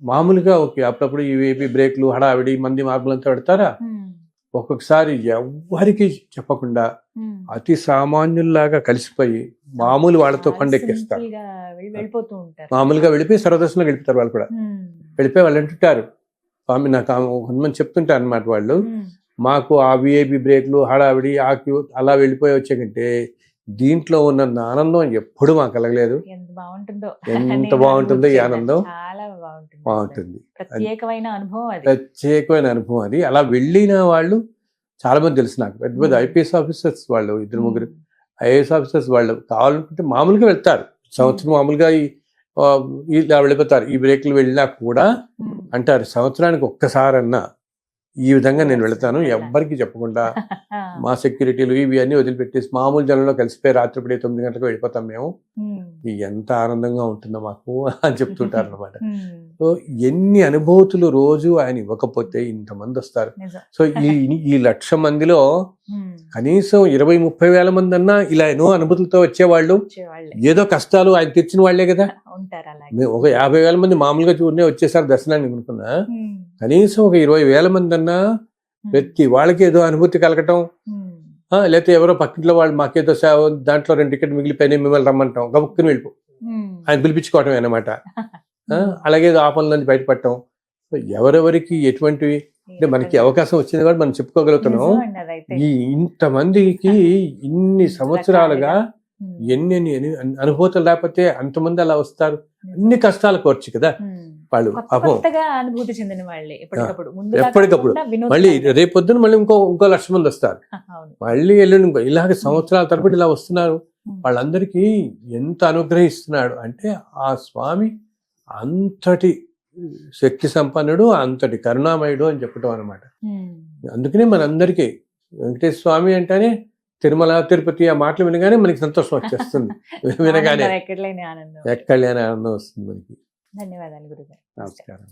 మామూలుగా ఓకే అప్పుడప్పుడు ఇవి బ్రేక్లు హడావిడి మంది మార్పులంతా పెడతారా, ఒక్కొక్కసారి ఎవ్వరికి చెప్పకుండా అతి సామాన్యుల్లాగా కలిసిపోయి మామూలు వాళ్ళతో కొండెక్కేస్తారు. మామూలుగా వెళ్ళిపోయి సర్వదర్శనం గడిపుతారు. వాళ్ళు కూడా వెళ్ళిపోయి వాళ్ళు అంటుంటారు, స్వామి నాకు కొంతమంది చెప్తుంటారు అనమాట, వాళ్ళు మాకు ఆ విఐపి బ్రేక్లు హడావిడి ఆ క్యూ అలా వెళ్ళిపోయి వచ్చే కంటే దీంట్లో ఉన్న ఆనందం ఎప్పుడు మాకు కలగలేదు. ఎంత బాగుంటుందో ఈ ఆనందం, బాగుంటుంది. ప్రత్యేకమైన అనుభవం అది. అలా వెళ్ళిన వాళ్ళు చాలా మంది తెలుసు నాకు. పెద్ద ఐపీఎస్ ఆఫీసర్స్ వాళ్ళు 2-3 ఐఏఎస్ ఆఫీసర్స్ వాళ్ళు కావాలనుకుంటే మామూలుగా వెళ్తారు, సంవత్సరం మామూలుగా ఇలా వెళ్ళిపోతారు. ఈ బ్రేక్లు వెళ్ళినా కూడా అంటారు, సంవత్సరానికి ఒక్కసారన్నా ఈ విధంగా నేను వెళతాను, ఎవ్వరికి చెప్పకుండా మా సెక్యూరిటీలు ఇవి అన్ని వదిలిపెట్టేసి మామూలు జనంలో కలిసిపోయి రాత్రిపడే 9 గంటలకు వెళ్ళిపోతాం మేము, ఎంత ఆనందంగా ఉంటుందో మాకు అని చెప్తుంటారు అనమాట. సో ఎన్ని అనుభూతులు రోజు ఆయన ఇవ్వకపోతే ఇంతమంది వస్తారు. సో ఈ 1,00,000 మందిలో కనీసం 20-30 వేల మంది అన్నా ఇలా ఎన్నో అనుభూతులతో వచ్చేవాళ్ళు, ఏదో కష్టాలు ఆయన తీర్చిన వాళ్లే కదా. ఒక 50,000 మంది మామూలుగా చూడనే వచ్చేసారు దర్శనానికి అనుకున్నా, కనీసం ఒక 20,000 మంది అన్నా ప్రతి వాళ్ళకి ఏదో అనుభూతి కలగటం, లేకపోతే ఎవరో పక్కింట్లో వాళ్ళు మాకేదో దాంట్లో 2 టికెట్ మిగిలిపోయినాయి మిమ్మల్ని రమ్మంటాం, గబుక్కుని వెళ్ళిపో ఆయన పిలిపించుకోవటం అన్నమాట. అలాగే ఆపనలోంచి బయటపడటం. ఎవరెవరికి ఎటువంటివి అంటే మనకి అవకాశం వచ్చింది కూడా మనం చెప్పుకోగలుగుతున్నాం. ఇంతమందికి ఇన్ని సంవత్సరాలుగా ఎన్ని అనుభూతులు లేకపోతే అంతమంది అలా వస్తారు. అన్ని కష్టాలు కోర్చి కదా వాళ్ళు అనుభూతి చెందిన వాళ్ళే ఎప్పటికప్పుడు. మళ్ళీ రేపొద్దున మళ్ళీ ఇంకో 1,00,000 మంది వస్తారు, మళ్ళీ ఎల్లుండి ఇలాగ సంవత్సరాల తరబడి ఇలా వస్తున్నారు. వాళ్ళందరికీ ఎంత అనుగ్రహిస్తున్నాడు అంటే ఆ స్వామి అంతటి శక్తి సంపన్నుడు, అంతటి కరుణామయుడు అని చెప్పటం అనమాట. అందుకనే మనందరికీ వెంకటేశ్వర స్వామి అంటేనే తిరుమల తిరుపతి ఆ మాటలు వినగానే మనకి సంతోషం వచ్చేస్తుంది. వినగానే ఎక్కడలేని ఆనందం వస్తుంది మనకి. ధన్యవాదాలు గురుగారు. నమస్కారం.